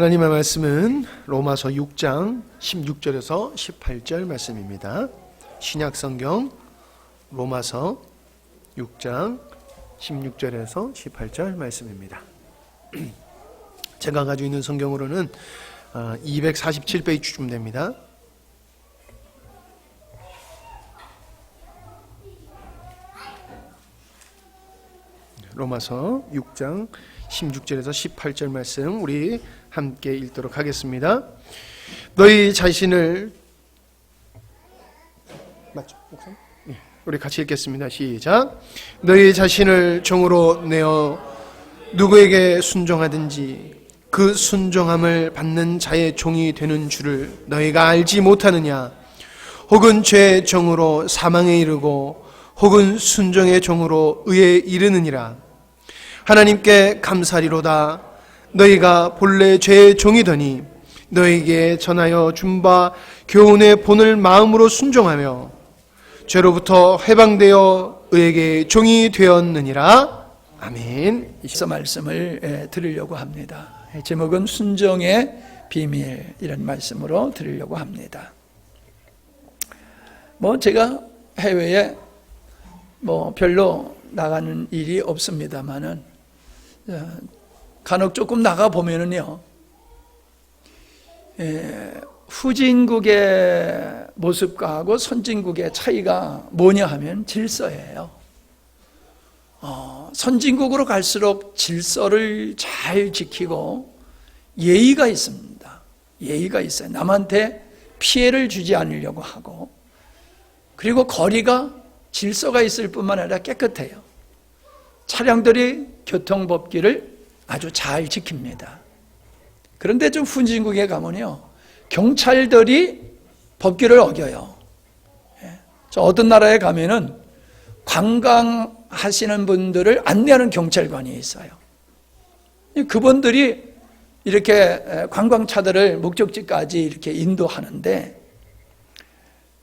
하나님의 말씀은 로마서 6장 16절에서 18절 말씀입니다. 신약성경 로마서 6장 16절에서 18절 말씀입니다. 제가 가지고 있는 성경으로는 247페이지쯤 됩니다. 로마서 6장 16절에서 18절 말씀 우리 함께 읽도록 하겠습니다. 너희 자신을 맞죠? 우리 같이 읽겠습니다. 시작. 너희 자신을 종으로 내어 누구에게 순종하든지 그 순종함을 받는 자의 종이 되는 줄을 너희가 알지 못하느냐? 혹은 죄의 종으로 사망에 이르고 혹은 순종의 종으로 의에 이르느니라. 하나님께 감사리로다. 너희가 본래 죄의 종이더니 너희에게 전하여 준 바 교훈의 본을 마음으로 순종하며 죄로부터 해방되어 의에게 종이 되었느니라. 아멘. 이서 말씀을 드리려고 합니다. 제목은 순종의 비밀, 이런 말씀으로 드리려고 합니다. 제가 해외에 별로 나가는 일이 없습니다만은 간혹 조금 나가 보면은요, 후진국의 모습과 선진국의 차이가 뭐냐 하면 질서예요. 선진국으로 갈수록 질서를 잘 지키고 예의가 있습니다. 예의가 있어요. 남한테 피해를 주지 않으려고 하고, 그리고 거리가 질서가 있을 뿐만 아니라 깨끗해요. 차량들이 교통법규를 아주 잘 지킵니다. 그런데 좀 후진국에 가면요, 경찰들이 법규를 어겨요. 저 어떤 나라에 가면은 관광하시는 분들을 안내하는 경찰관이 있어요. 그분들이 이렇게 관광차들을 목적지까지 이렇게 인도하는데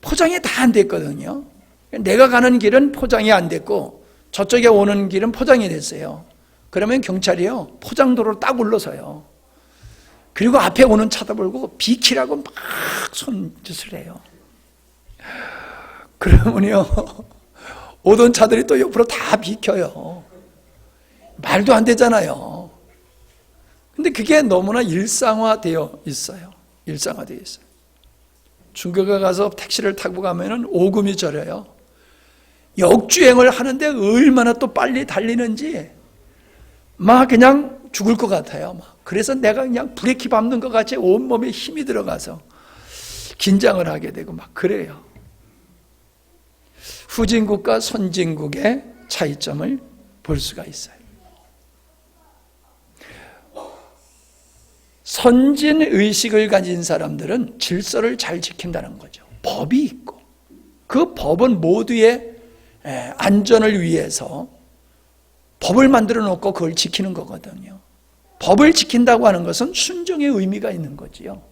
포장이 다 안 됐거든요. 내가 가는 길은 포장이 안 됐고 저쪽에 오는 길은 포장이 됐어요. 그러면 경찰이요, 포장도로를 딱 올라서요. 그리고 앞에 오는 쳐다보고 비키라고 막 손짓을 해요. 그러면요, 오던 차들이 또 옆으로 다 비켜요. 말도 안 되잖아요. 근데 그게 너무나 일상화되어 있어요. 일상화되어 있어요. 중국에 가서 택시를 타고 가면은 오금이 저려요. 역주행을 하는데 얼마나 또 빨리 달리는지 막 그냥 죽을 것 같아요. 그래서 내가 그냥 브레이크 밟는 것 같이 온몸에 힘이 들어가서 긴장을 하게 되고 막 그래요. 후진국과 선진국의 차이점을 볼 수가 있어요. 선진의식을 가진 사람들은 질서를 잘 지킨다는 거죠. 법이 있고 그 법은 모두의 안전을 위해서 법을 만들어 놓고 그걸 지키는 거거든요. 법을 지킨다고 하는 것은 순종의 의미가 있는 거지요.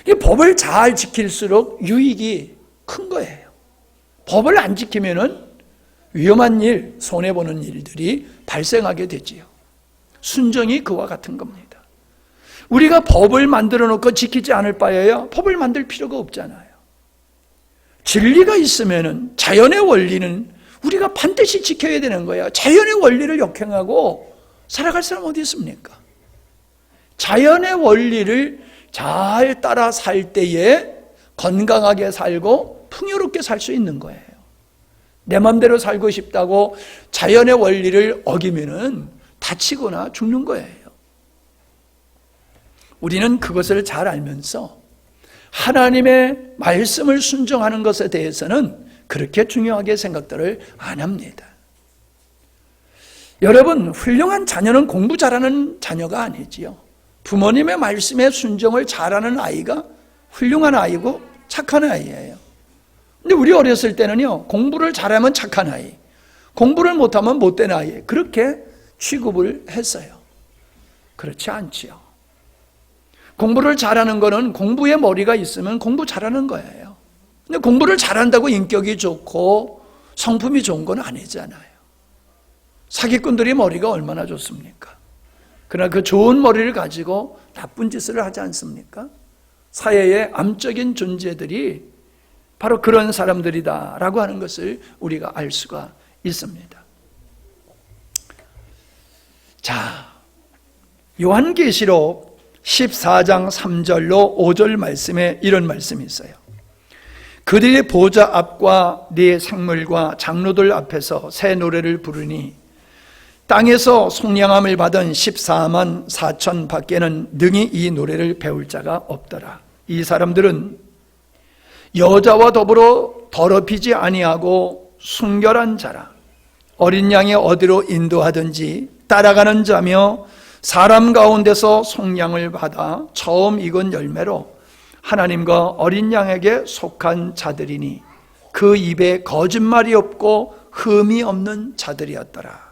이 법을 잘 지킬수록 유익이 큰 거예요. 법을 안 지키면은 위험한 일, 손해보는 일들이 발생하게 되지요. 순종이 그와 같은 겁니다. 우리가 법을 만들어 놓고 지키지 않을 바에야 법을 만들 필요가 없잖아요. 진리가 있으면은 자연의 원리는 우리가 반드시 지켜야 되는 거예요. 자연의 원리를 역행하고 살아갈 사람 어디 있습니까? 자연의 원리를 잘 따라 살 때에 건강하게 살고 풍요롭게 살 수 있는 거예요. 내 맘대로 살고 싶다고 자연의 원리를 어기면은 다치거나 죽는 거예요. 우리는 그것을 잘 알면서 하나님의 말씀을 순종하는 것에 대해서는 그렇게 중요하게 생각들을 안 합니다. 여러분, 훌륭한 자녀는 공부 잘하는 자녀가 아니지요. 부모님의 말씀에 순종을 잘하는 아이가 훌륭한 아이고 착한 아이예요. 근데 우리 어렸을 때는요, 공부를 잘하면 착한 아이, 공부를 못하면 못된 아이, 그렇게 취급을 했어요. 그렇지 않지요. 공부를 잘하는 거는 공부에 머리가 있으면 공부 잘하는 거예요. 근데 공부를 잘한다고 인격이 좋고 성품이 좋은 건 아니잖아요. 사기꾼들이 머리가 얼마나 좋습니까? 그러나 그 좋은 머리를 가지고 나쁜 짓을 하지 않습니까? 사회의 암적인 존재들이 바로 그런 사람들이다라고 하는 것을 우리가 알 수가 있습니다. 자, 요한계시록 14장 3절로 5절 말씀에 이런 말씀이 있어요. 그들의 보좌 앞과 네 생물과 장로들 앞에서 새 노래를 부르니 땅에서 속량함을 받은 14만 4천 밖에는 능히 이 노래를 배울 자가 없더라. 이 사람들은 여자와 더불어 더럽히지 아니하고 순결한 자라. 어린 양이 어디로 인도하든지 따라가는 자며 사람 가운데서 속량을 받아 처음 익은 열매로 하나님과 어린 양에게 속한 자들이니 그 입에 거짓말이 없고 흠이 없는 자들이었더라.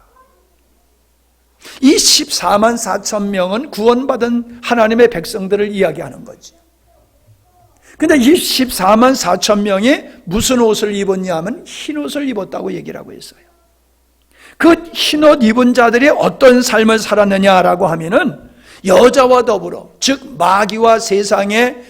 이 14만 4천 명은 구원받은 하나님의 백성들을 이야기하는 거지. 근데 이 14만 4천 명이 무슨 옷을 입었냐 하면 흰 옷을 입었다고 얘기를 하고 있어요. 그 흰 옷 입은 자들이 어떤 삶을 살았느냐라고 하면은 여자와 더불어, 즉 마귀와 세상의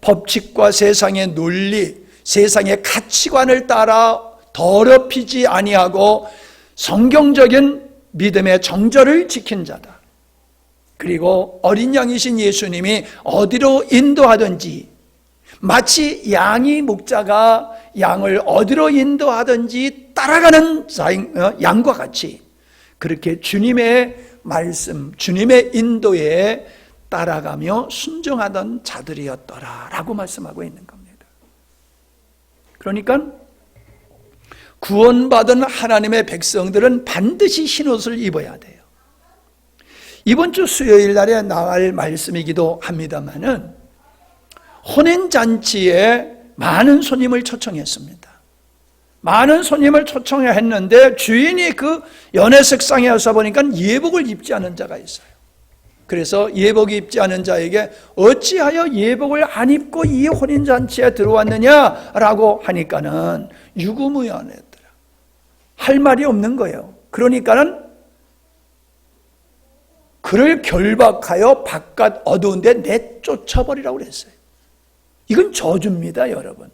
법칙과 세상의 논리, 세상의 가치관을 따라 더럽히지 아니하고 성경적인 믿음의 정절을 지킨 자다. 그리고 어린 양이신 예수님이 어디로 인도하든지 마치 양이 목자가 양을 어디로 인도하든지 따라가는 양과 같이 그렇게 주님의 말씀, 주님의 인도에 따라가며 순종하던 자들이었더라 라고 말씀하고 있는 겁니다. 그러니까 구원받은 하나님의 백성들은 반드시 흰옷을 입어야 돼요. 이번 주 수요일 날에 나갈 말씀이기도 합니다만은 혼인잔치에 많은 손님을 초청했습니다. 많은 손님을 초청했는데 주인이 그 연회식상에 와서 보니까 예복을 입지 않은 자가 있어요. 그래서 예복 입지 않은 자에게 어찌하여 예복을 안 입고 이 혼인잔치에 들어왔느냐라고 하니까는 유구무원했더라. 할 말이 없는 거예요. 그러니까는 그를 결박하여 바깥 어두운 데 내쫓아버리라고 그랬어요. 이건 저주입니다, 여러분.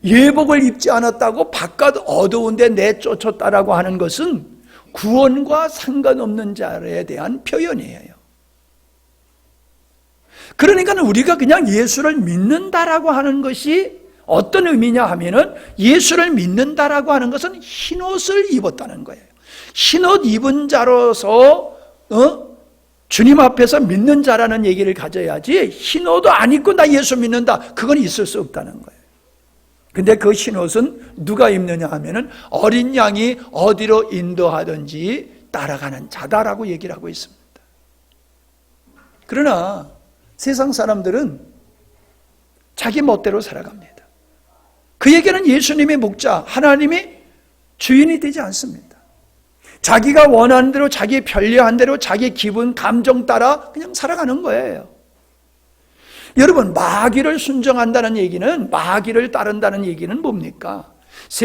예복을 입지 않았다고 바깥 어두운 데 내쫓았다라고 하는 것은 구원과 상관없는 자에 대한 표현이에요. 그러니까 우리가 그냥 예수를 믿는다라고 하는 것이 어떤 의미냐 하면은 예수를 믿는다라고 하는 것은 흰옷을 입었다는 거예요. 흰옷 입은 자로서 주님 앞에서 믿는 자라는 얘기를 가져야지 흰옷도 안 입고 나 예수 믿는다 그건 있을 수 없다는 거예요. 근데 그 흰옷은 누가 입느냐 하면은 어린 양이 어디로 인도하든지 따라가는 자다라고 얘기를 하고 있습니다. 그러나 세상 사람들은 자기 멋대로 살아갑니다. 그에게는 예수님의 목자, 하나님이 주인이 되지 않습니다. 자기가 원하는 대로, 자기 편리한 대로, 자기 기분, 감정 따라 그냥 살아가는 거예요. 여러분, 마귀를 순종한다는 얘기는, 마귀를 따른다는 얘기는 뭡니까?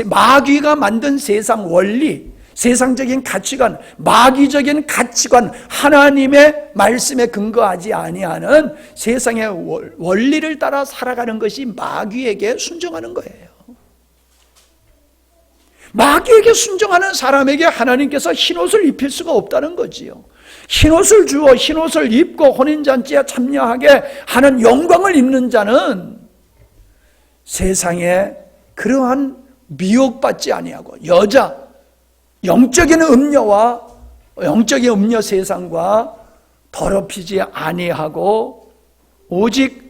마귀가 만든 세상 원리, 세상적인 가치관, 마귀적인 가치관, 하나님의 말씀에 근거하지 아니하는 세상의 원리를 따라 살아가는 것이 마귀에게 순종하는 거예요. 마귀에게 순종하는 사람에게 하나님께서 흰옷을 입힐 수가 없다는 거지요. 흰옷을 주어 흰옷을 입고 혼인잔치에 참여하게 하는 영광을 입는 자는 세상에 그러한 미혹받지 아니하고 여자, 영적인 음녀와 영적인 음녀 세상과 더럽히지 아니하고 오직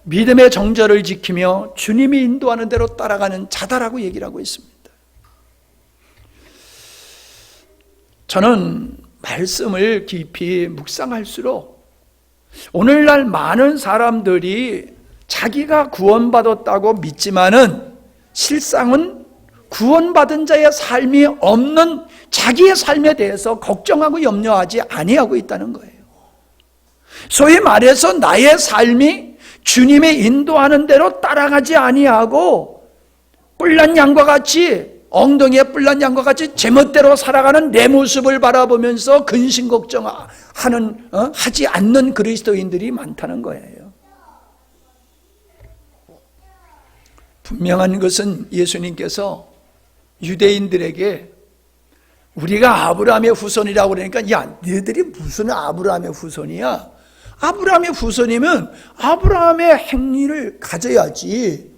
믿음의 정절을 지키며 주님이 인도하는 대로 따라가는 자다라고 얘기를 하고 있습니다. 저는 말씀을 깊이 묵상할수록 오늘날 많은 사람들이 자기가 구원받았다고 믿지만은 실상은 구원받은 자의 삶이 없는 자기의 삶에 대해서 걱정하고 염려하지 아니하고 있다는 거예요. 소위 말해서 나의 삶이 주님의 인도하는 대로 따라가지 아니하고 뿔난 양과 같이 엉덩이에 뿔난 양과 같이 제멋대로 살아가는 내 모습을 바라보면서 근심 걱정하는 하지 않는 그리스도인들이 많다는 거예요. 분명한 것은 예수님께서 유대인들에게 우리가 아브라함의 후손이라고 그러니까 야 너희들이 무슨 아브라함의 후손이야? 아브라함의 후손이면 아브라함의 행위를 가져야지.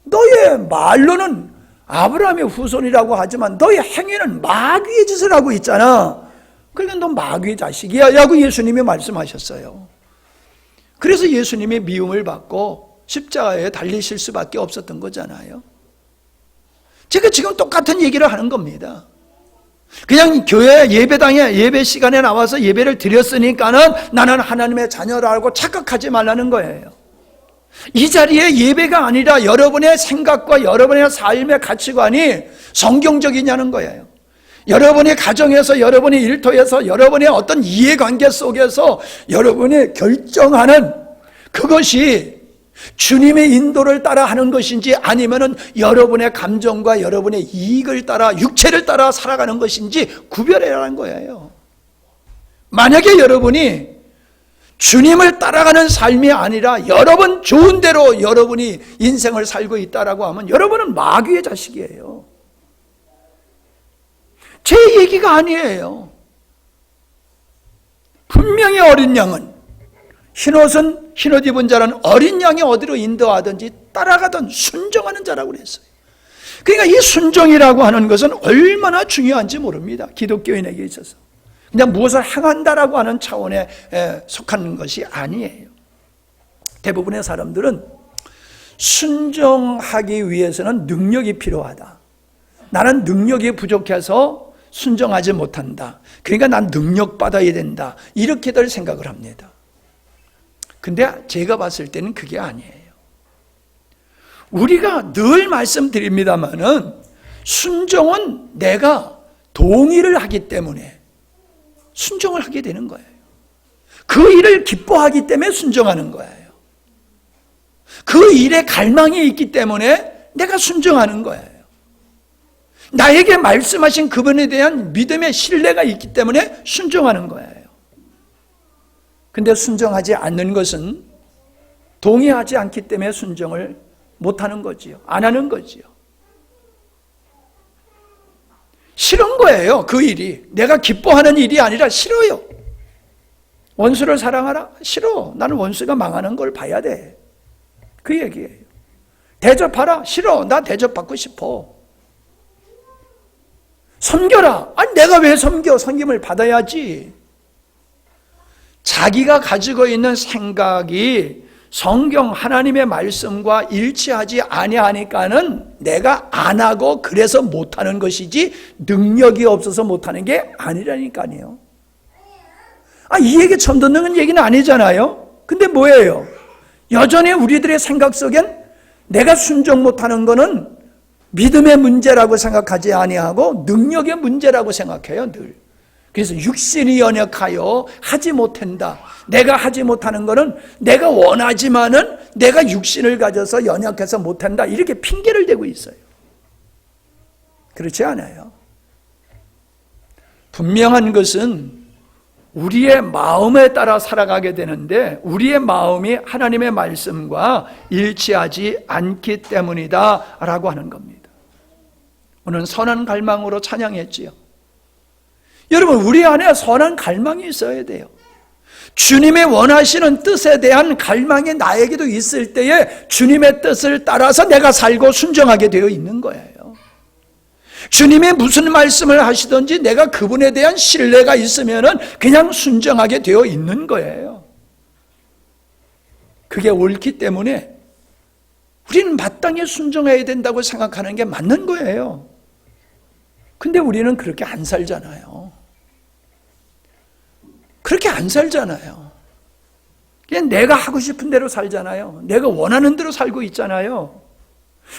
너의 말로는 아브라함의 후손이라고 하지만 너의 행위는 마귀의 짓을 하고 있잖아. 그러니까 너 마귀의 자식이야 라고 예수님이 말씀하셨어요. 그래서 예수님이 미움을 받고 십자가에 달리실 수밖에 없었던 거잖아요. 제가 지금 똑같은 얘기를 하는 겁니다. 그냥 교회 예배당에 예배 시간에 나와서 예배를 드렸으니까는 나는 하나님의 자녀라고 착각하지 말라는 거예요. 이 자리에 예배가 아니라 여러분의 생각과 여러분의 삶의 가치관이 성경적이냐는 거예요. 여러분의 가정에서, 여러분의 일터에서, 여러분의 어떤 이해관계 속에서 여러분이 결정하는 그것이 주님의 인도를 따라 하는 것인지 아니면은 여러분의 감정과 여러분의 이익을 따라 육체를 따라 살아가는 것인지 구별해라는 거예요. 만약에 여러분이 주님을 따라가는 삶이 아니라 여러분 좋은 대로 여러분이 인생을 살고 있다라고 하면 여러분은 마귀의 자식이에요. 제 얘기가 아니에요. 분명히 어린 양은 흰옷 입은 자는 어린 양이 어디로 인도하든지 따라가던 순종하는 자라고 그랬어요. 그러니까 이 순종이라고 하는 것은 얼마나 중요한지 모릅니다. 기독교인에게 있어서. 그냥 무엇을 행한다라고 하는 차원에 속하는 것이 아니에요. 대부분의 사람들은 순종하기 위해서는 능력이 필요하다. 나는 능력이 부족해서 순종하지 못한다. 그러니까 난 능력 받아야 된다. 이렇게들 생각을 합니다. 근데 제가 봤을 때는 그게 아니에요. 우리가 늘 말씀드립니다마는 순종은 내가 동의를 하기 때문에 순종을 하게 되는 거예요. 그 일을 기뻐하기 때문에 순종하는 거예요. 그 일에 갈망이 있기 때문에 내가 순종하는 거예요. 나에게 말씀하신 그분에 대한 믿음의 신뢰가 있기 때문에 순종하는 거예요. 근데 순종하지 않는 것은 동의하지 않기 때문에 순종을 못하는 거지요. 안 하는 거지요. 싫은 거예요. 그 일이. 내가 기뻐하는 일이 아니라 싫어요. 원수를 사랑하라? 싫어. 나는 원수가 망하는 걸 봐야 돼. 그 얘기예요. 대접하라? 싫어. 나 대접받고 싶어. 섬겨라? 아니 내가 왜 섬겨? 섬김을 받아야지. 자기가 가지고 있는 생각이 성경 하나님의 말씀과 일치하지 아니하니까는 내가 안 하고 그래서 못하는 것이지 능력이 없어서 못하는 게 아니라니까요. 이 얘기 처음 듣는 얘기는 아니잖아요. 근데 뭐예요? 여전히 우리들의 생각 속엔 내가 순종 못하는 거는 믿음의 문제라고 생각하지 아니하고 능력의 문제라고 생각해요, 늘. 그래서 육신이 연약하여 하지 못한다. 내가 하지 못하는 거는 내가 원하지만은 내가 육신을 가져서 연약해서 못한다. 이렇게 핑계를 대고 있어요. 그렇지 않아요. 분명한 것은 우리의 마음에 따라 살아가게 되는데 우리의 마음이 하나님의 말씀과 일치하지 않기 때문이다 라고 하는 겁니다. 오늘 선한 갈망으로 찬양했지요. 여러분, 우리 안에 선한 갈망이 있어야 돼요. 주님의 원하시는 뜻에 대한 갈망이 나에게도 있을 때에 주님의 뜻을 따라서 내가 살고 순종하게 되어 있는 거예요. 주님이 무슨 말씀을 하시든지 내가 그분에 대한 신뢰가 있으면은 그냥 순종하게 되어 있는 거예요. 그게 옳기 때문에 우리는 마땅히 순종해야 된다고 생각하는 게 맞는 거예요. 근데 우리는 그렇게 안 살잖아요. 그렇게 안 살잖아요. 그냥 내가 하고 싶은 대로 살잖아요. 내가 원하는 대로 살고 있잖아요.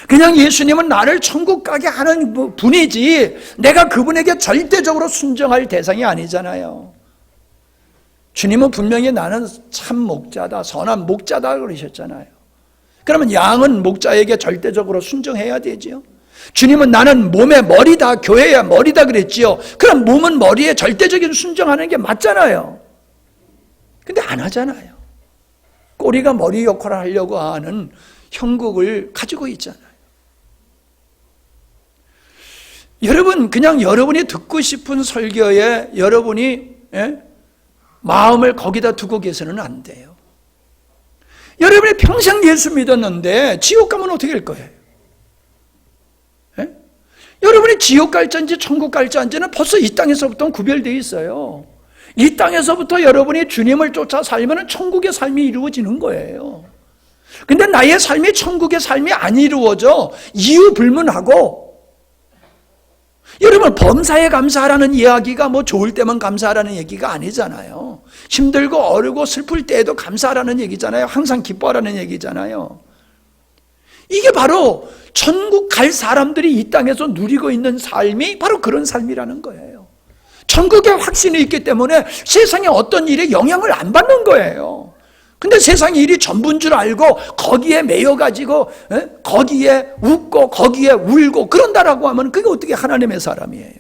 그냥 예수님은 나를 천국 가게 하는 분이지 내가 그분에게 절대적으로 순종할 대상이 아니잖아요. 주님은 분명히 나는 참 목자다, 선한 목자다 그러셨잖아요. 그러면 양은 목자에게 절대적으로 순종해야 되죠. 주님은 나는 몸의 머리다, 교회의 머리다 그랬지요. 그럼 몸은 머리에 절대적인 순종하는 게 맞잖아요. 근데 안 하잖아요. 꼬리가 머리 역할을 하려고 하는 형국을 가지고 있잖아요. 여러분, 그냥 여러분이 듣고 싶은 설교에 여러분이 마음을 거기다 두고 계서는 안 돼요. 여러분이 평생 예수 믿었는데 지옥 가면 어떻게 할 거예요? 여러분이 지옥 갈지인지 천국 갈지인지는 벌써 이 땅에서부터 구별되어 있어요. 이 땅에서부터 여러분이 주님을 쫓아 살면 천국의 삶이 이루어지는 거예요. 근데 나의 삶이 천국의 삶이 안 이루어져 이유 불문하고, 여러분 범사에 감사하라는 이야기가 뭐 좋을 때만 감사하라는 얘기가 아니잖아요. 힘들고 어렵고 슬플 때에도 감사하라는 얘기잖아요. 항상 기뻐하라는 얘기잖아요. 이게 바로 천국 갈 사람들이 이 땅에서 누리고 있는 삶이 바로 그런 삶이라는 거예요. 천국의 확신이 있기 때문에 세상에 어떤 일에 영향을 안 받는 거예요. 근데 세상 일이 전부인 줄 알고 거기에 매여가지고 거기에 웃고 거기에 울고 그런다라고 하면 그게 어떻게 하나님의 사람이에요?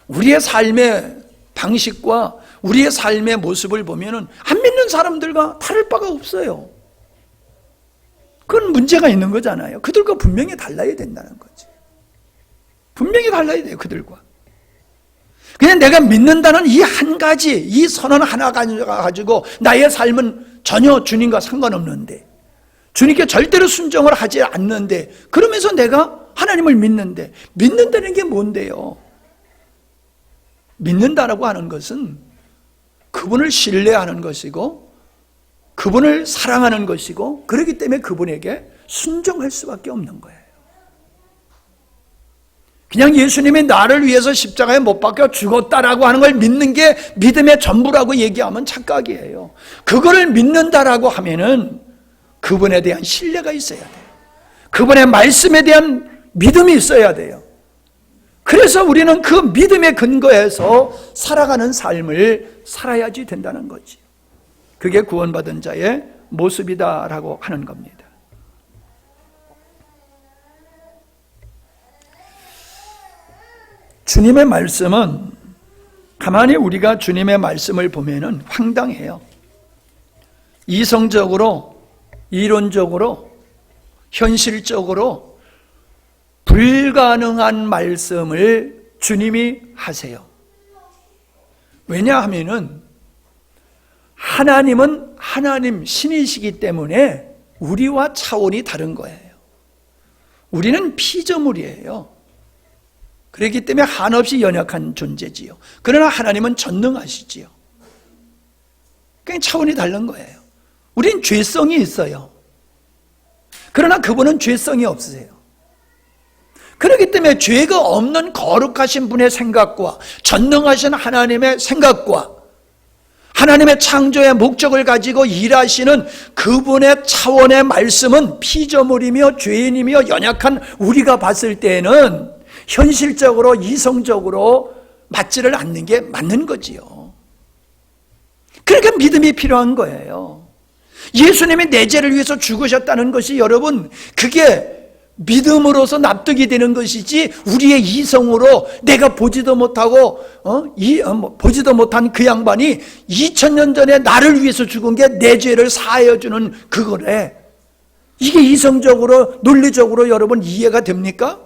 우리의 삶의 방식과 우리의 삶의 모습을 보면은 안 믿는 사람들과 다를 바가 없어요. 그건 문제가 있는 거잖아요. 그들과 분명히 달라야 된다는 거지. 분명히 달라야 돼요, 그들과. 그냥 내가 믿는다는 이 한 가지, 이 선언 하나 가지고 나의 삶은 전혀 주님과 상관없는데, 주님께 절대로 순종을 하지 않는데, 그러면서 내가 하나님을 믿는데, 믿는다는 게 뭔데요? 믿는다라고 하는 것은 그분을 신뢰하는 것이고, 그분을 사랑하는 것이고, 그렇기 때문에 그분에게 순종할 수밖에 없는 거예요. 그냥 예수님이 나를 위해서 십자가에 못 박혀 죽었다라고 하는 걸 믿는 게 믿음의 전부라고 얘기하면 착각이에요. 그거를 믿는다라고 하면은 그분에 대한 신뢰가 있어야 돼요. 그분의 말씀에 대한 믿음이 있어야 돼요. 그래서 우리는 그 믿음의 근거에서 살아가는 삶을 살아야지 된다는 거지. 그게 구원받은 자의 모습이다라고 하는 겁니다. 주님의 말씀은, 가만히 우리가 주님의 말씀을 보면은 황당해요. 이성적으로, 이론적으로, 현실적으로 불가능한 말씀을 주님이 하세요. 왜냐하면은 하나님은 하나님 신이시기 때문에 우리와 차원이 다른 거예요. 우리는 피조물이에요. 그렇기 때문에 한없이 연약한 존재지요. 그러나 하나님은 전능하시지요. 그냥 차원이 다른 거예요. 우린 죄성이 있어요. 그러나 그분은 죄성이 없으세요. 그렇기 때문에 죄가 없는 거룩하신 분의 생각과 전능하신 하나님의 생각과 하나님의 창조의 목적을 가지고 일하시는 그분의 차원의 말씀은 피조물이며 죄인이며 연약한 우리가 봤을 때에는 현실적으로 이성적으로 맞지를 않는 게 맞는 거지요. 그러니까 믿음이 필요한 거예요. 예수님이 내 죄를 위해서 죽으셨다는 것이 여러분, 그게 믿음으로서 납득이 되는 것이지 우리의 이성으로 내가 보지도 못하고 보지도 못한 그 양반이 2000년 전에 나를 위해서 죽은 게 내 죄를 사하여 주는 그거래. 이게 이성적으로 논리적으로 여러분 이해가 됩니까?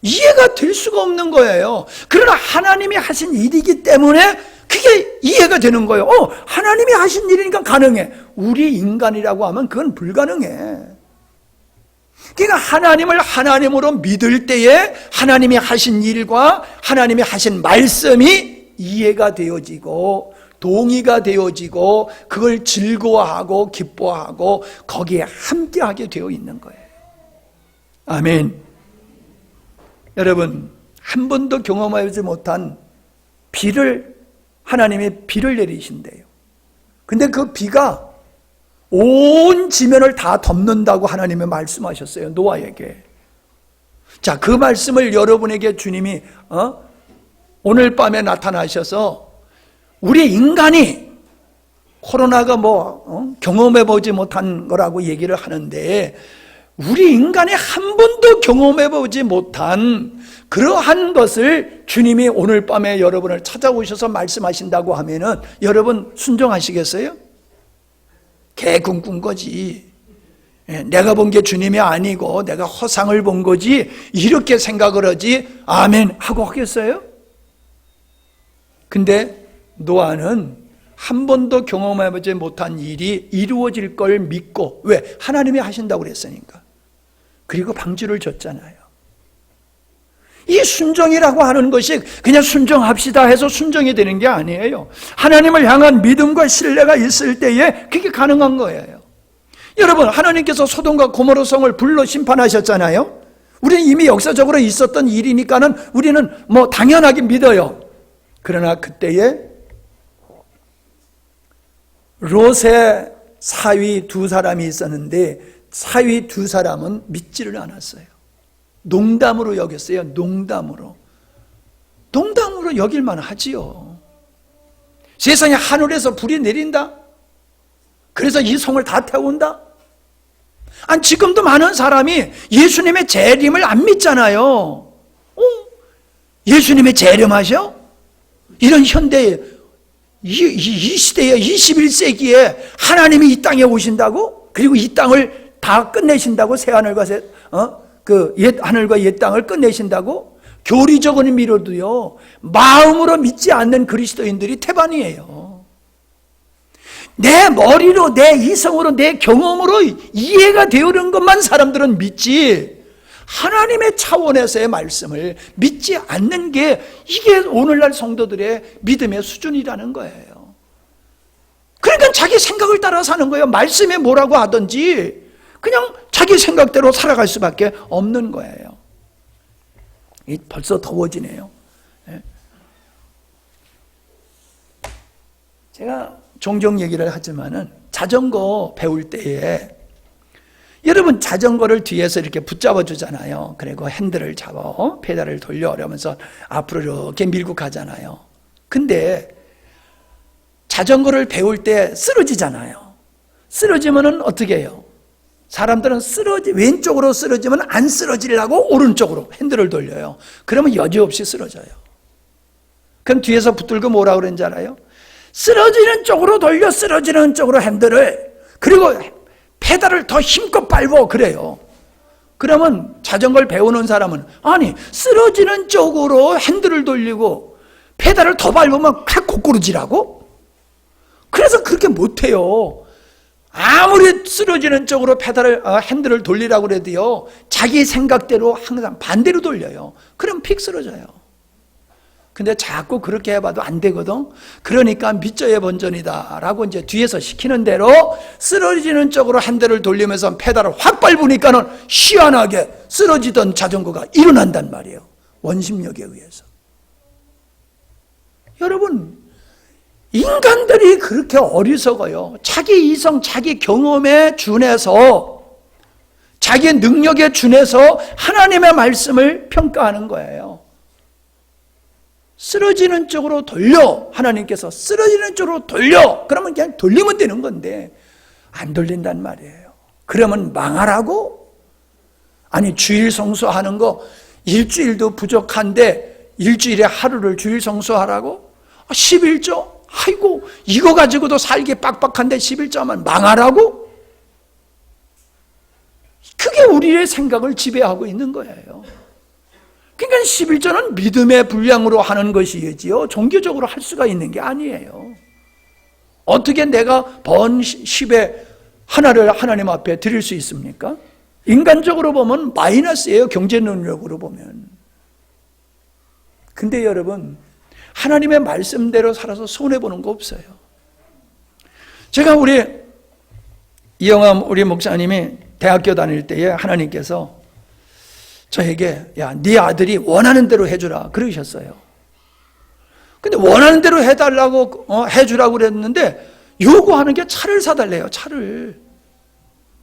이해가 될 수가 없는 거예요. 그러나 하나님이 하신 일이기 때문에 그게 이해가 되는 거예요. 하나님이 하신 일이니까 가능해. 우리 인간이라고 하면 그건 불가능해. 그러니까 하나님을 하나님으로 믿을 때에 하나님이 하신 일과 하나님이 하신 말씀이 이해가 되어지고 동의가 되어지고 그걸 즐거워하고 기뻐하고 거기에 함께하게 되어 있는 거예요. 아멘. 여러분, 한 번도 경험하지 못한 하나님이 비를 내리신대요. 근데 그 비가 온 지면을 다 덮는다고 하나님이 말씀하셨어요, 노아에게. 자, 그 말씀을 여러분에게 주님이 오늘 밤에 나타나셔서 우리 인간이 코로나가 경험해보지 못한 거라고 얘기를 하는데, 우리 인간이 한 번도 경험해보지 못한 그러한 것을 주님이 오늘 밤에 여러분을 찾아오셔서 말씀하신다고 하면은 여러분 순종하시겠어요? 개 꿈꾼 거지. 내가 본 게 주님이 아니고 내가 허상을 본 거지, 이렇게 생각을 하지 아멘 하고 하겠어요? 근데 노아는 한 번도 경험해보지 못한 일이 이루어질 걸 믿고, 왜? 하나님이 하신다고 그랬으니까. 그리고 방주를 줬잖아요. 이 순종이라고 하는 것이 그냥 순종합시다 해서 순종이 되는 게 아니에요. 하나님을 향한 믿음과 신뢰가 있을 때에 그게 가능한 거예요. 여러분, 하나님께서 소돔과 고모라 성을 불로 심판하셨잖아요. 우리는 이미 역사적으로 있었던 일이니까는 우리는 당연하게 믿어요. 그러나 그때에 롯의 사위 두 사람이 있었는데, 사위 두 사람은 믿지를 않았어요. 농담으로 여겼어요. 농담으로 여길만 하지요. 세상에 하늘에서 불이 내린다? 그래서 이 성을 다 태운다? 아니, 지금도 많은 사람이 예수님의 재림을 안 믿잖아요. 예수님의 재림하셔? 이런 현대에, 이 시대에, 21세기에 하나님이 이 땅에 오신다고? 그리고 이 땅을 다 끝내신다고? 새하늘과 옛 하늘과 옛 땅을 끝내신다고? 교리적으로 미뤄도요, 마음으로 믿지 않는 그리스도인들이 태반이에요. 내 머리로, 내 이성으로, 내 경험으로 이해가 되어오는 것만 사람들은 믿지, 하나님의 차원에서의 말씀을 믿지 않는 게, 이게 오늘날 성도들의 믿음의 수준이라는 거예요. 그러니까 자기 생각을 따라 사는 거예요. 말씀에 뭐라고 하든지 그냥 자기 생각대로 살아갈 수밖에 없는 거예요. 벌써 더워지네요. 제가 종종 얘기를 하지만은 자전거 배울 때에, 여러분 자전거를 뒤에서 이렇게 붙잡아 주잖아요. 그리고 핸들을 잡아 페달을 돌려 이러면서 앞으로 이렇게 밀고 가잖아요. 근데 자전거를 배울 때 쓰러지잖아요. 쓰러지면은 어떻게 해요? 사람들은 왼쪽으로 쓰러지면 안 쓰러지려고 오른쪽으로 핸들을 돌려요. 그러면 여지없이 쓰러져요. 그럼 뒤에서 붙들고 뭐라고 그러는지 알아요? 쓰러지는 쪽으로 돌려, 쓰러지는 쪽으로 핸들을, 그리고 페달을 더 힘껏 밟어, 그래요. 그러면 자전거를 배우는 사람은, 아니, 쓰러지는 쪽으로 핸들을 돌리고 페달을 더 밟으면 확 고꾸라지라고? 그래서 그렇게 못해요. 아무리 쓰러지는 쪽으로 핸들을 돌리라고 그래도요, 자기 생각대로 항상 반대로 돌려요. 그럼 픽 쓰러져요. 근데 자꾸 그렇게 해봐도 안 되거든. 그러니까 믿져의 본전이다 라고 이제 뒤에서 시키는 대로 쓰러지는 쪽으로 핸들을 돌리면서 페달을 확 밟으니까는 시원하게 쓰러지던 자전거가 일어난단 말이에요. 원심력에 의해서. 여러분, 인간들이 그렇게 어리석어요. 자기 이성, 자기 경험에 준해서, 자기 능력에 준해서 하나님의 말씀을 평가하는 거예요. 쓰러지는 쪽으로 돌려, 하나님께서 쓰러지는 쪽으로 돌려, 그러면 그냥 돌리면 되는 건데 안 돌린단 말이에요. 그러면 망하라고? 아니, 주일 성수하는 거 일주일도 부족한데 일주일에 하루를 주일 성수하라고? 11조? 아이고, 이거 가지고도 살기 빡빡한데 11조만 망하라고? 그게 우리의 생각을 지배하고 있는 거예요. 그러니까 11조는 믿음의 분량으로 하는 것이지요, 종교적으로 할 수가 있는 게 아니에요. 어떻게 내가 번 10의 하나를 하나님 앞에 드릴 수 있습니까? 인간적으로 보면 마이너스예요, 경제 능력으로 보면. 근데 여러분, 하나님의 말씀대로 살아서 손해보는 거 없어요. 제가 이영암 우리 목사님이 대학교 다닐 때에 하나님께서 저에게, 야, 네 아들이 원하는 대로 해주라 그러셨어요. 근데 원하는 대로 해달라고 해주라고 그랬는데 요구하는 게 차를 사달래요, 차를.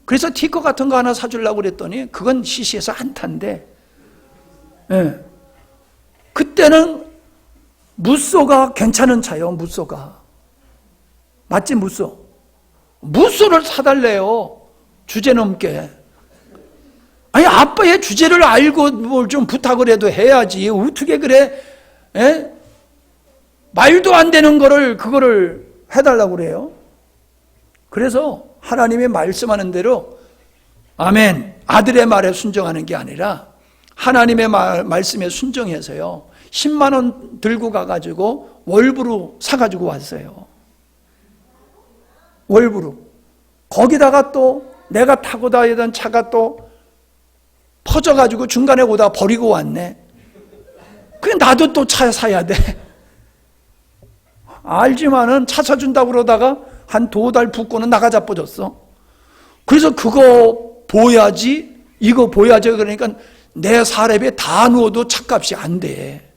그래서 티커 같은 거 하나 사주려고 그랬더니 그건 시시해서 안 탄대. 네. 그때는 무쏘가 괜찮은 차요, 무쏘가. 맞지? 무소. 무소를 사달래요. 주제 넘게. 아니, 아빠의 주제를 알고 뭘 좀 부탁을 해도 해야지. 어떻게 그래? 에? 말도 안 되는 거를, 그거를 해달라고 그래요. 그래서 하나님의 말씀하는 대로, 아멘, 아들의 말에 순종하는 게 아니라 하나님의 말씀에 순종해서요, 10만 원 들고 가가지고 월부로 사가지고 왔어요. 월부로. 거기다가 또 내가 타고 다니던 차가 또 퍼져가지고 중간에 오다 버리고 왔네. 그래, 나도 또 차 사야 돼. 알지만은 차 사준다고 그러다가 한 2달 붙고는 나가 자빠졌어. 그래서 그거 보야지, 이거 보야지. 그러니까 내 사례비에 다 넣어도 차값이 안 돼.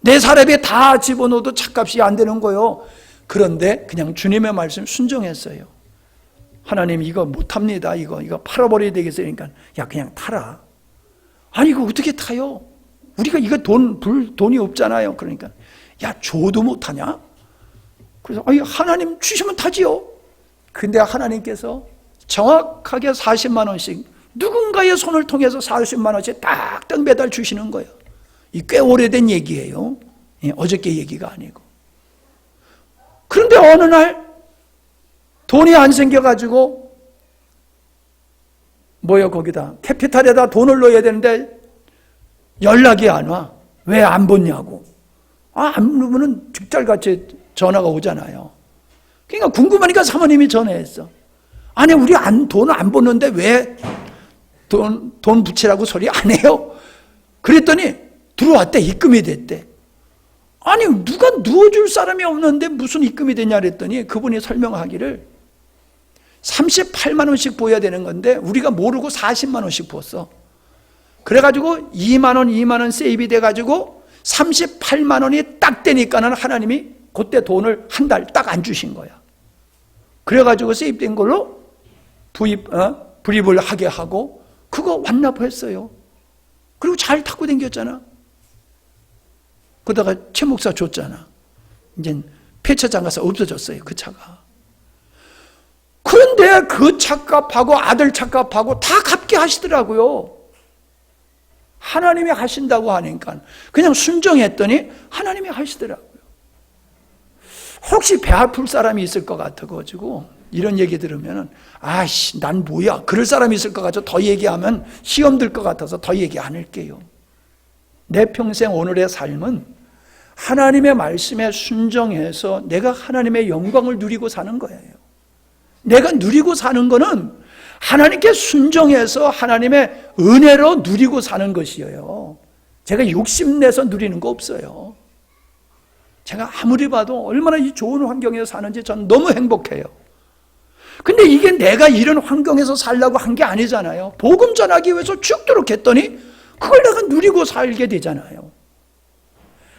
내 사례비에 다 집어넣어도 차값이 안 되는 거예요. 그런데 그냥 주님의 말씀 순종했어요. 하나님, 이거 못합니다. 이거 팔아버려야 되겠어요. 그러니까 야, 그냥 타라. 아니, 이거 어떻게 타요? 우리가 이거 돈이 없잖아요. 그러니까 야, 줘도 못하냐? 그래서 아니, 하나님 주시면 타지요. 근데 하나님께서 정확하게 40만 원씩 누군가의 손을 통해서 40만 원씩 딱딱 매달 주시는 거예요. 이 꽤 오래된 얘기예요. 어저께 얘기가 아니고. 그런데 어느 날 돈이 안 생겨가지고 거기다 캐피탈에다 돈을 넣어야 되는데 연락이 안 와. 왜 안 받냐고. 안 넣으면 뒷달같이 전화가 오잖아요. 그러니까 궁금하니까 사모님이 전화했어. 아니, 우리 돈 안 받는데 왜 돈 붙이라고 소리 안 해요? 그랬더니 들어왔대. 입금이 됐대. 아니, 누가 누워줄 사람이 없는데 무슨 입금이 되냐 그랬더니 그분이 설명하기를 38만 원씩 보여야 되는 건데 우리가 모르고 40만 원씩 부었어. 그래가지고 2만 원 세입이 돼가지고 38만 원이 딱 되니까는 하나님이 그때 돈을 한 달 딱 안 주신 거야. 그래가지고 세입된 걸로 불입을 하게 하고 그거 완납했어요. 그리고 잘 타고 다녔잖아. 그러다가 최 목사 줬잖아. 이제 폐차장 가서 없어졌어요, 그 차가. 그런데 그 차값하고 아들 차값하고 다 갚게 하시더라고요. 하나님이 하신다고 하니까 그냥 순종했더니 하나님이 하시더라고요. 혹시 배 아플 사람이 있을 것 같아가지고 이런 얘기 들으면은 아이씨, 난 뭐야, 그럴 사람이 있을 것 같아서 더 얘기하면 시험 들 것 같아서 더 얘기 안 할게요. 내 평생 오늘의 삶은 하나님의 말씀에 순종해서 내가 하나님의 영광을 누리고 사는 거예요. 내가 누리고 사는 거는 하나님께 순종해서 하나님의 은혜로 누리고 사는 것이에요. 제가 욕심내서 누리는 거 없어요. 제가 아무리 봐도 얼마나 이 좋은 환경에서 사는지 전 너무 행복해요. 근데 이게 내가 이런 환경에서 살려고 한 게 아니잖아요. 복음 전하기 위해서 죽도록 했더니 그걸 내가 누리고 살게 되잖아요.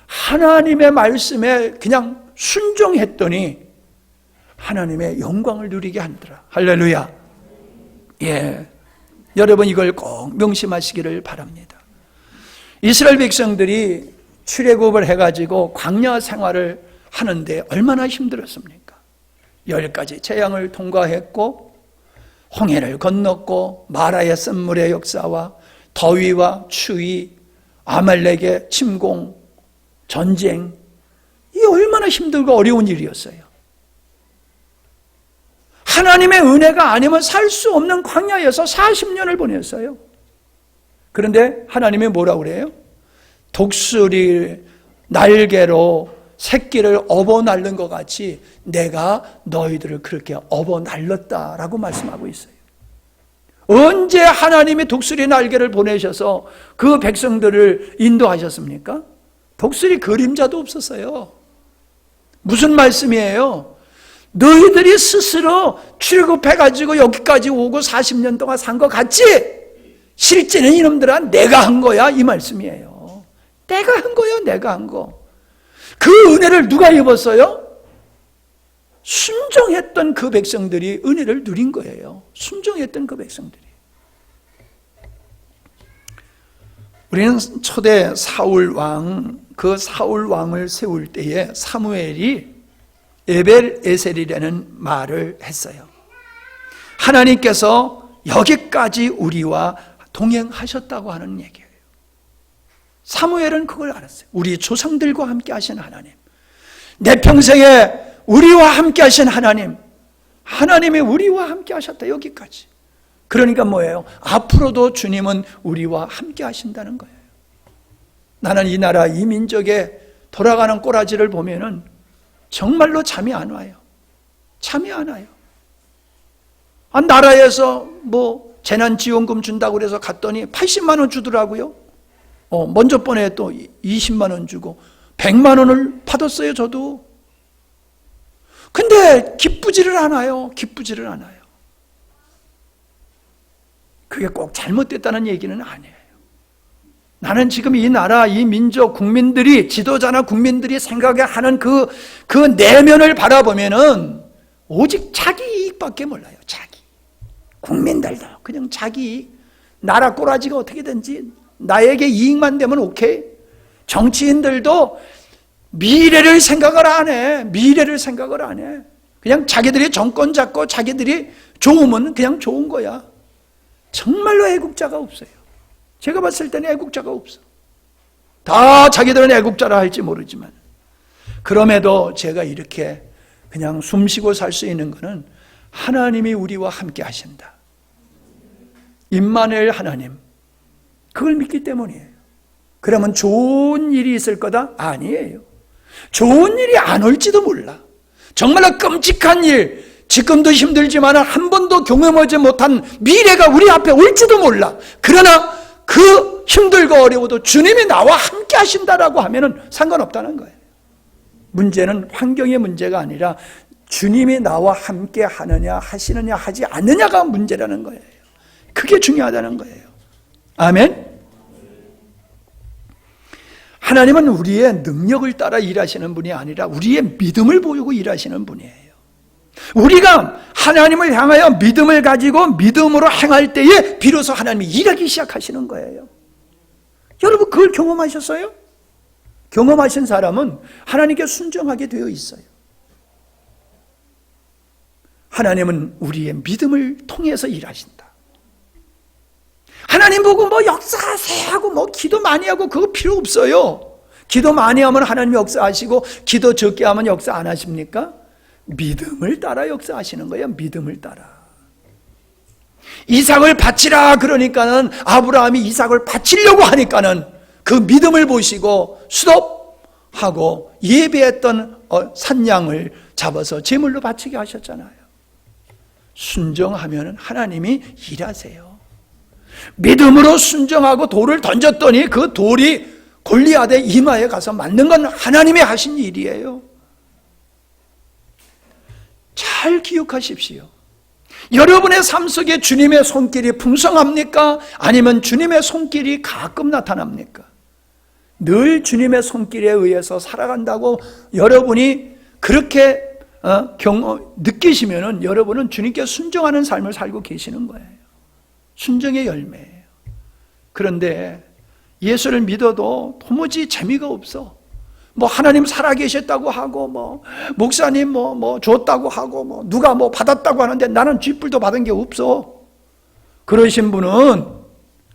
하나님의 말씀에 그냥 순종했더니 하나님의 영광을 누리게 하더라. 할렐루야. 예, 여러분 이걸 꼭 명심하시기를 바랍니다. 이스라엘 백성들이 출애굽을 해가지고 광야 생활을 하는데 얼마나 힘들었습니까? 10가지 재앙을 통과했고 홍해를 건넜고 마라의 쓴물의 역사와 더위와 추위, 아말렉의 침공, 전쟁, 이게 얼마나 힘들고 어려운 일이었어요. 하나님의 은혜가 아니면 살 수 없는 광야에서 40년을 보냈어요. 그런데 하나님이 뭐라고 그래요? 독수리 날개로 새끼를 업어 날른 것 같이 내가 너희들을 그렇게 업어 날렸다라고 말씀하고 있어요. 언제 하나님이 독수리 날개를 보내셔서 그 백성들을 인도하셨습니까? 독수리 그림자도 없었어요. 무슨 말씀이에요? 너희들이 스스로 출급해가지고 여기까지 오고 40년 동안 산 것 같지? 실제는 이놈들아 내가 한 거야, 이 말씀이에요. 내가 한 거예요, 내가 한 거. 그 은혜를 누가 입었어요? 순종했던 그 백성들이 은혜를 누린 거예요. 순종했던 그 백성들이. 우리는 초대 사울 왕, 그 사울 왕을 세울 때에 사무엘이 에벨에셀이라는 말을 했어요. 하나님께서 여기까지 우리와 동행하셨다고 하는 얘기예요. 사무엘은 그걸 알았어요. 우리 조상들과 함께 하신 하나님, 내 평생에 우리와 함께 하신 하나님, 하나님이 우리와 함께 하셨다, 여기까지. 그러니까 뭐예요? 앞으로도 주님은 우리와 함께 하신다는 거예요. 나는 이 나라, 이 민족의 돌아가는 꼬라지를 보면은 정말로 잠이 안 와요. 잠이 안 와요. 나라에서 뭐 재난지원금 준다고 그래서 갔더니 80만 원 주더라고요. 먼저 번에 또 20만 원 주고 100만 원을 받았어요, 저도. 근데 기쁘지를 않아요. 기쁘지를 않아요. 그게 꼭 잘못됐다는 얘기는 아니에요. 나는 지금 이 나라, 이 민족, 국민들이, 지도자나 국민들이 생각하는 그 내면을 바라보면은 오직 자기 이익밖에 몰라요. 자기. 국민들도 그냥 자기 이익. 나라 꼬라지가 어떻게든지 나에게 이익만 되면 오케이. 정치인들도 미래를 생각을 안 해. 미래를 생각을 안 해. 그냥 자기들이 정권 잡고 자기들이 좋으면 그냥 좋은 거야. 정말로 애국자가 없어요. 제가 봤을 때는 애국자가 없어. 다 자기들은 애국자라 할지 모르지만, 그럼에도 제가 이렇게 그냥 숨쉬고 살 수 있는 것은 하나님이 우리와 함께 하신다. 임마누엘 하나님, 그걸 믿기 때문이에요. 그러면 좋은 일이 있을 거다? 아니에요. 좋은 일이 안 올지도 몰라. 정말로 끔찍한 일, 지금도 힘들지만 한 번도 경험하지 못한 미래가 우리 앞에 올지도 몰라. 그러나 그 힘들고 어려워도 주님이 나와 함께 하신다라고 하면은 상관없다는 거예요. 문제는 환경의 문제가 아니라 주님이 나와 함께 하느냐, 하시느냐, 하지 않느냐가 문제라는 거예요. 그게 중요하다는 거예요. 아멘? 하나님은 우리의 능력을 따라 일하시는 분이 아니라 우리의 믿음을 보이고 일하시는 분이에요. 우리가 하나님을 향하여 믿음을 가지고 믿음으로 행할 때에 비로소 하나님이 일하기 시작하시는 거예요. 여러분, 그걸 경험하셨어요? 경험하신 사람은 하나님께 순종하게 되어 있어요. 하나님은 우리의 믿음을 통해서 일하신다. 하나님 보고 뭐 역사하세요 하고 뭐 기도 많이 하고 그거 필요 없어요. 기도 많이 하면 하나님 역사하시고 기도 적게 하면 역사 안 하십니까? 믿음을 따라 역사하시는 거예요. 믿음을 따라. 이삭을 바치라 그러니까는 아브라함이 이삭을 바치려고 하니까는 그 믿음을 보시고 스톱하고 예배했던 산양을 잡아서 제물로 바치게 하셨잖아요. 순종하면 하나님이 일하세요. 믿음으로 순종하고 돌을 던졌더니 그 돌이 골리앗의 이마에 가서 맞는 건 하나님이 하신 일이에요. 잘 기억하십시오. 여러분의 삶 속에 주님의 손길이 풍성합니까? 아니면 주님의 손길이 가끔 나타납니까? 늘 주님의 손길에 의해서 살아간다고 여러분이 그렇게 느끼시면은 여러분은 주님께 순종하는 삶을 살고 계시는 거예요. 순종의 열매예요. 그런데 예수를 믿어도 도무지 재미가 없어. 뭐 하나님 살아계셨다고 하고 뭐 목사님 뭐 줬다고 하고 뭐 누가 뭐 받았다고 하는데 나는 쥐뿔도 받은 게 없어. 그러신 분은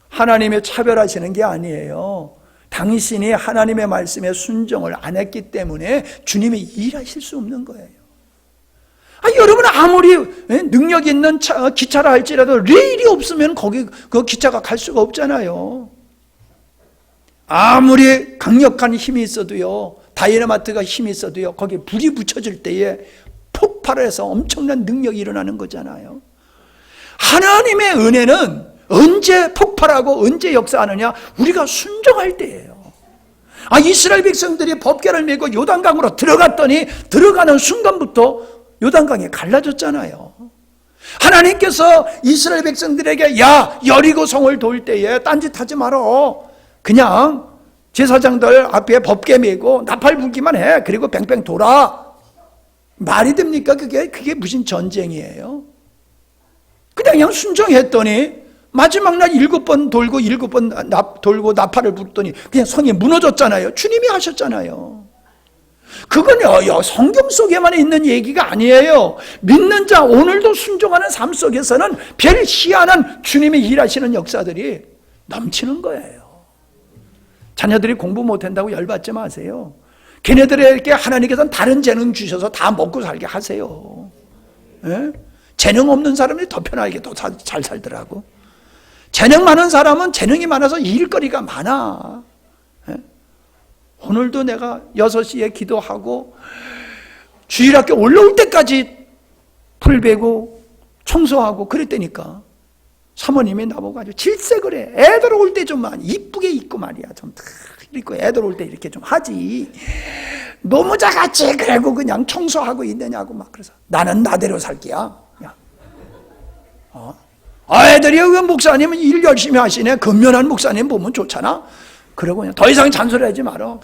하나님의 차별하시는 게 아니에요. 당신이 하나님의 말씀에 순종을 안 했기 때문에 주님이 일하실 수 없는 거예요. 여러분 아무리 능력 있는 기차라 할지라도 레일이 없으면 거기 그 기차가 갈 수가 없잖아요. 아무리 강력한 힘이 있어도요, 다이너마이트가 힘이 있어도요, 거기에 불이 붙여질 때에 폭발해서 엄청난 능력이 일어나는 거잖아요. 하나님의 은혜는 언제 폭발하고 언제 역사하느냐? 우리가 순종할 때예요. 이스라엘 백성들이 법궤를 메고 요단강으로 들어갔더니 들어가는 순간부터 요단강이 갈라졌잖아요. 하나님께서 이스라엘 백성들에게 야, 여리고 성을 돌 때에 딴짓하지 말어. 그냥 제사장들 앞에 법궤 메고 나팔 불기만 해. 그리고 뱅뱅 돌아. 말이 됩니까? 그게 무슨 전쟁이에요? 그냥 순종했더니 마지막 날 7번 돌고 7번 돌고 나팔을 불더니 그냥 성이 무너졌잖아요. 주님이 하셨잖아요. 그건 성경 속에만 있는 얘기가 아니에요. 믿는 자, 오늘도 순종하는 삶 속에서는 별 희한한 주님의 일하시는 역사들이 넘치는 거예요. 자녀들이 공부 못한다고 열받지 마세요. 걔네들에게 하나님께서는 다른 재능 주셔서 다 먹고 살게 하세요. 예? 재능 없는 사람이 더 편하게 더 잘 살더라고. 재능 많은 사람은 재능이 많아서 일거리가 많아. 예? 오늘도 내가 6시에 기도하고 주일학교 올라올 때까지 풀 베고 청소하고 그랬다니까. 사모님이 나보고 아주 질색을 해. 애들 올 때 좀 이쁘게 입고 말이야. 좀 입고 애들 올 때 이렇게 좀 하지. 너무 작았지. 그래고 그냥 청소하고 있느냐고 막 그래서 나는 나대로 살게야. 애들이 그 목사님은 일 열심히 하시네. 근면한 목사님 보면 좋잖아. 그러고 그냥 더 이상 잔소리하지 말어.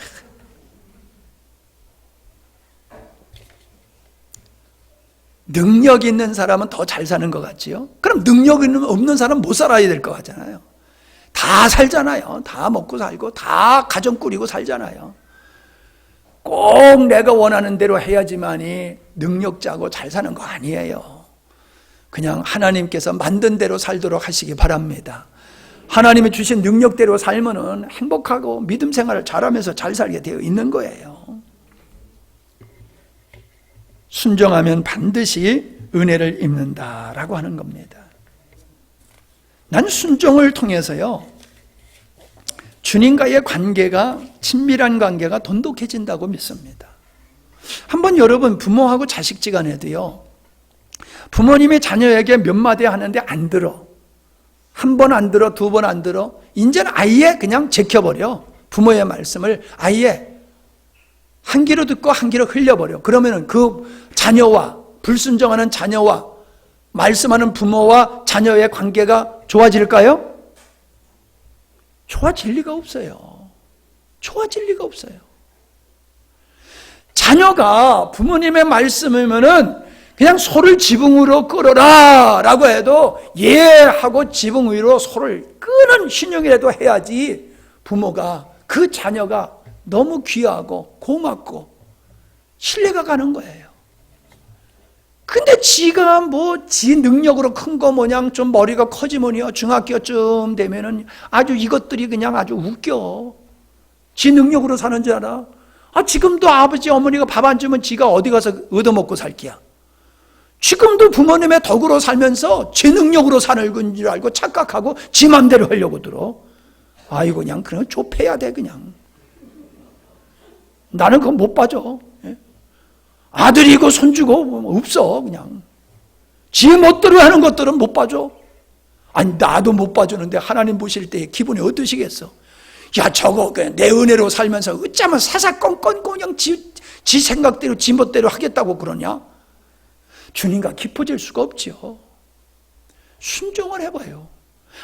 능력 있는 사람은 더 잘 사는 것 같지요? 그럼 능력 없는 사람은 못 살아야 될 것 같잖아요. 다 살잖아요. 다 먹고 살고 다 가정 꾸리고 살잖아요. 꼭 내가 원하는 대로 해야지만이 능력자고 잘 사는 거 아니에요. 그냥 하나님께서 만든 대로 살도록 하시기 바랍니다. 하나님이 주신 능력대로 살면은 행복하고 믿음 생활을 잘하면서 잘 살게 되어 있는 거예요. 순종하면 반드시 은혜를 입는다라고 하는 겁니다. 난 순종을 통해서요, 주님과의 관계가, 친밀한 관계가 돈독해진다고 믿습니다. 한번 여러분 부모하고 자식지간에도요, 부모님이 자녀에게 몇 마디 하는데 안 들어. 한 번 안 들어, 두 번 안 들어. 이제는 아예 그냥 제껴버려. 부모의 말씀을 아예 한 귀로 듣고 한 귀로 흘려버려. 그러면은 그 자녀와, 불순종하는 자녀와 말씀하는 부모와 자녀의 관계가 좋아질까요? 좋아질 리가 없어요. 좋아질 리가 없어요. 자녀가 부모님의 말씀이면은 그냥 소를 지붕으로 끌어라 라고 해도 예 하고 지붕 위로 소를 끄는 신용이라도 해야지, 부모가, 그 자녀가 너무 귀하고 고맙고 신뢰가 가는 거예요. 근데 지가 지 능력으로 큰 거 모양 좀 머리가 커지면요, 중학교쯤 되면은 아주 이것들이 그냥 아주 웃겨. 지 능력으로 사는 줄 알아? 지금도 아버지 어머니가 밥 안 주면 지가 어디 가서 얻어먹고 살기야. 지금도 부모님의 덕으로 살면서 제 능력으로 사는 줄 알고 착각하고 지 맘대로 하려고 들어. 아이고, 그냥 좁혀야 돼. 그냥 나는 그거 못 봐줘. 아들이고 손주고 없어. 그냥 지 멋대로 하는 것들은 못 봐줘. 아니, 나도 못 봐주는데 하나님 보실 때 기분이 어떠시겠어? 야, 저거 그냥 내 은혜로 살면서 어쩌면 사사건건 그냥 지 생각대로 지 멋대로 하겠다고 그러냐? 주님과 깊어질 수가 없죠. 순종을 해봐요.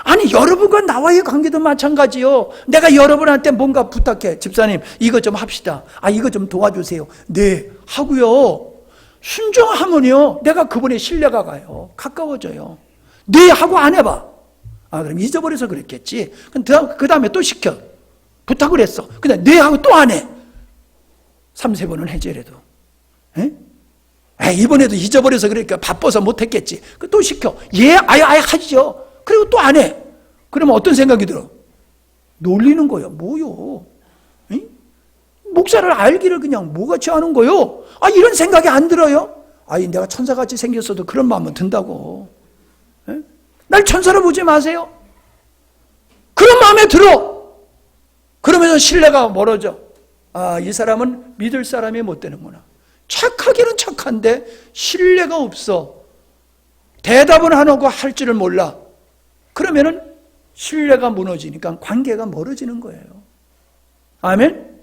아니, 여러분과 나와의 관계도 마찬가지요. 내가 여러분한테 뭔가 부탁해. 집사님, 이거 좀 합시다. 이거 좀 도와주세요. 네, 하고요. 순종하면요, 내가 그분의 신뢰가 가요. 가까워져요. 네, 하고 안 해봐. 그럼 잊어버려서 그랬겠지. 그 다음에 또 시켜. 부탁을 했어. 근데 네, 하고 또 안 해. 3-4번은 해줘야 래도. 이번에도 잊어버려서 그러니까 바빠서 못했겠지. 또 시켜. 예, 아예 하죠. 그리고 또 안 해. 그러면 어떤 생각이 들어? 놀리는 거예요. 뭐요? 목사를 알기를 그냥 뭐같이 하는 거요? 이런 생각이 안 들어요? 내가 천사같이 생겼어도 그런 마음은 든다고. 날 천사로 보지 마세요. 그런 마음에 들어. 그러면서 신뢰가 멀어져. 이 사람은 믿을 사람이 못 되는구나. 착하기는 착한데 신뢰가 없어. 대답은 안 하고 할 줄을 몰라. 그러면은 신뢰가 무너지니까 관계가 멀어지는 거예요. 아멘?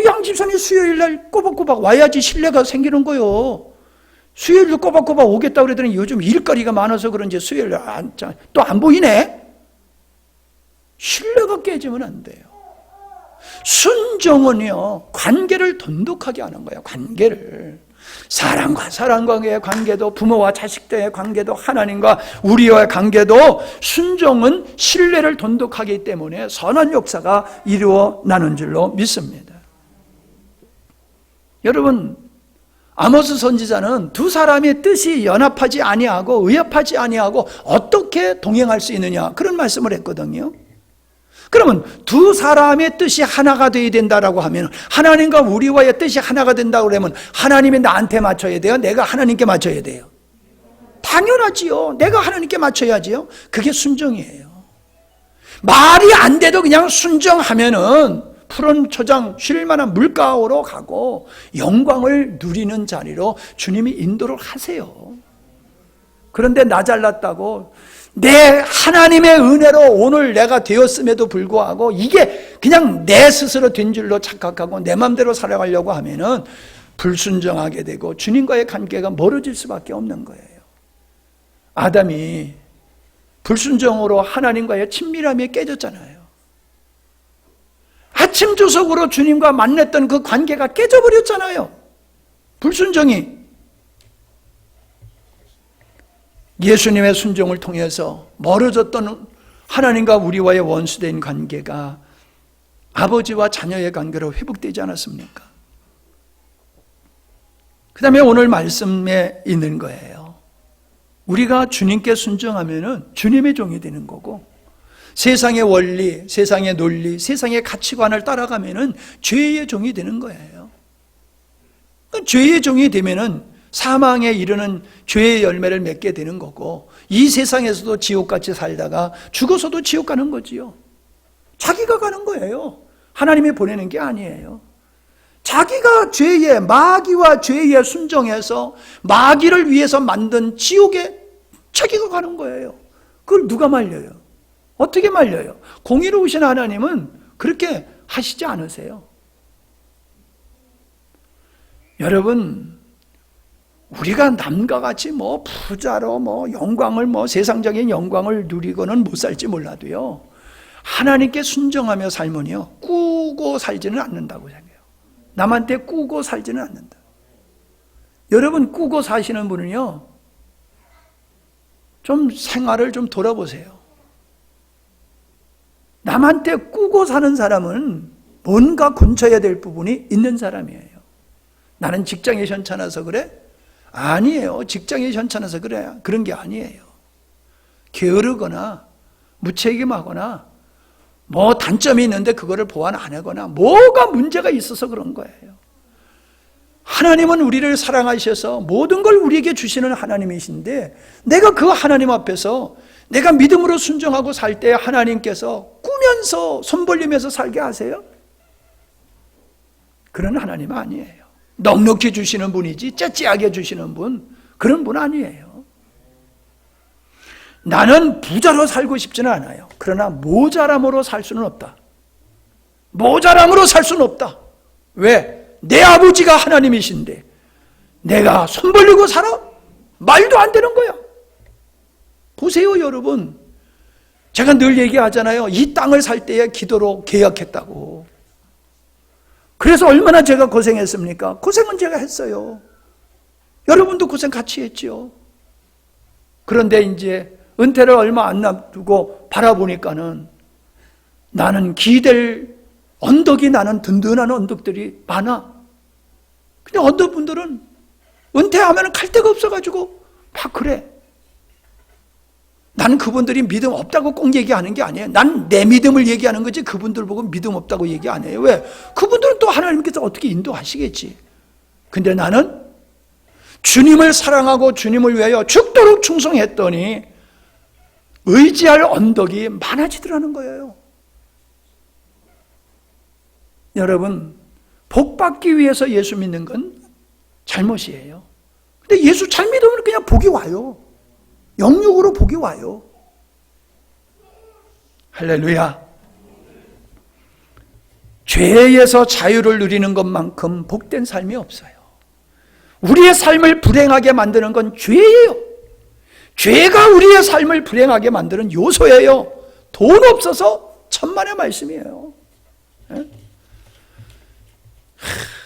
양 집사님 수요일날 꼬박꼬박 와야지 신뢰가 생기는 거요. 수요일도 꼬박꼬박 오겠다고 그러더니 요즘 일거리가 많아서 그런지 수요일날 또 안 보이네? 신뢰가 깨지면 안 돼요. 순종은요, 관계를 돈독하게 하는 거예요. 관계를. 사람과 사람과의 관계도, 부모와 자식들의 관계도, 하나님과 우리와의 관계도, 순종은 신뢰를 돈독하기 때문에 선한 역사가 이루어나는 줄로 믿습니다. 여러분, 아모스 선지자는 두 사람의 뜻이 연합하지 아니하고 의합하지 아니하고 어떻게 동행할 수 있느냐, 그런 말씀을 했거든요. 그러면 두 사람의 뜻이 하나가 되어야 된다라고 하면, 하나님과 우리와의 뜻이 하나가 된다고 그러면 하나님이 나한테 맞춰야 돼요? 내가 하나님께 맞춰야 돼요? 당연하지요. 내가 하나님께 맞춰야지요. 그게 순종이에요. 말이 안 돼도 그냥 순종하면은 푸른 초장 쉴 만한 물가로 가고 영광을 누리는 자리로 주님이 인도를 하세요. 그런데 나 잘났다고 내 하나님의 은혜로 오늘 내가 되었음에도 불구하고 이게 그냥 내 스스로 된 줄로 착각하고 내 맘대로 살아가려고 하면은 불순종하게 되고 주님과의 관계가 멀어질 수밖에 없는 거예요. 아담이 불순종으로 하나님과의 친밀함이 깨졌잖아요. 아침 조석으로 주님과 만났던 그 관계가 깨져버렸잖아요. 불순종이. 예수님의 순종을 통해서 멀어졌던 하나님과 우리와의 원수된 관계가 아버지와 자녀의 관계로 회복되지 않았습니까? 그 다음에 오늘 말씀에 있는 거예요. 우리가 주님께 순종하면은 주님의 종이 되는 거고, 세상의 원리, 세상의 논리, 세상의 가치관을 따라가면은 죄의 종이 되는 거예요. 죄의 종이 되면은 사망에 이르는 죄의 열매를 맺게 되는 거고, 이 세상에서도 지옥같이 살다가 죽어서도 지옥 가는 거지요. 자기가 가는 거예요. 하나님이 보내는 게 아니에요. 자기가 죄의, 마귀와 죄의 순종해서 마귀를 위해서 만든 지옥에 자기가 가는 거예요. 그걸 누가 말려요? 어떻게 말려요? 공의로우신 하나님은 그렇게 하시지 않으세요. 여러분, 우리가 남과 같이 부자로 영광을 세상적인 영광을 누리고는 못 살지 몰라도요, 하나님께 순종하며 살면요 꾸고 살지는 않는다고 생각해요. 남한테 꾸고 살지는 않는다. 여러분, 꾸고 사시는 분은요 좀 생활을 좀 돌아보세요. 남한테 꾸고 사는 사람은 뭔가 고쳐야 될 부분이 있는 사람이에요. 나는 직장이 현찮아서 그래? 아니에요. 직장이 현찮아서 그래. 그런 게 아니에요. 게으르거나 무책임하거나 단점이 있는데 그거를 보완 안 하거나 뭐가 문제가 있어서 그런 거예요. 하나님은 우리를 사랑하셔서 모든 걸 우리에게 주시는 하나님이신데, 내가 그 하나님 앞에서 내가 믿음으로 순종하고 살 때 하나님께서 꾸면서 손 벌리면서 살게 하세요? 그런 하나님 아니에요. 넉넉히 주시는 분이지 째째하게 주시는 분, 그런 분 아니에요. 나는 부자로 살고 싶지는 않아요. 그러나 모자람으로 살 수는 없다. 모자람으로 살 수는 없다. 왜? 내 아버지가 하나님이신데 내가 손 벌리고 살아? 말도 안 되는 거야. 보세요, 여러분. 제가 늘 얘기하잖아요. 이 땅을 살 때에 기도로 계약했다고. 그래서 얼마나 제가 고생했습니까? 고생은 제가 했어요. 여러분도 고생 같이 했죠. 그런데 이제 은퇴를 얼마 안 놔두고 바라보니까는 나는 기댈 언덕이, 나는 든든한 언덕들이 많아. 근데 어떤 분들은 은퇴하면 갈 데가 없어가지고 막 그래. 나는 그분들이 믿음 없다고 꼭 얘기하는 게 아니에요. 난 내 믿음을 얘기하는 거지 그분들 보고 믿음 없다고 얘기 안 해요. 왜? 그분들은 또 하나님께서 어떻게 인도하시겠지. 근데 나는 주님을 사랑하고 주님을 위하여 죽도록 충성했더니 의지할 언덕이 많아지더라는 거예요. 여러분, 복 받기 위해서 예수 믿는 건 잘못이에요. 근데 예수 잘 믿으면 그냥 복이 와요. 영육으로 복이 와요. 할렐루야. 죄에서 자유를 누리는 것만큼 복된 삶이 없어요. 우리의 삶을 불행하게 만드는 건 죄예요. 죄가 우리의 삶을 불행하게 만드는 요소예요. 돈 없어서 천만의 말씀이에요.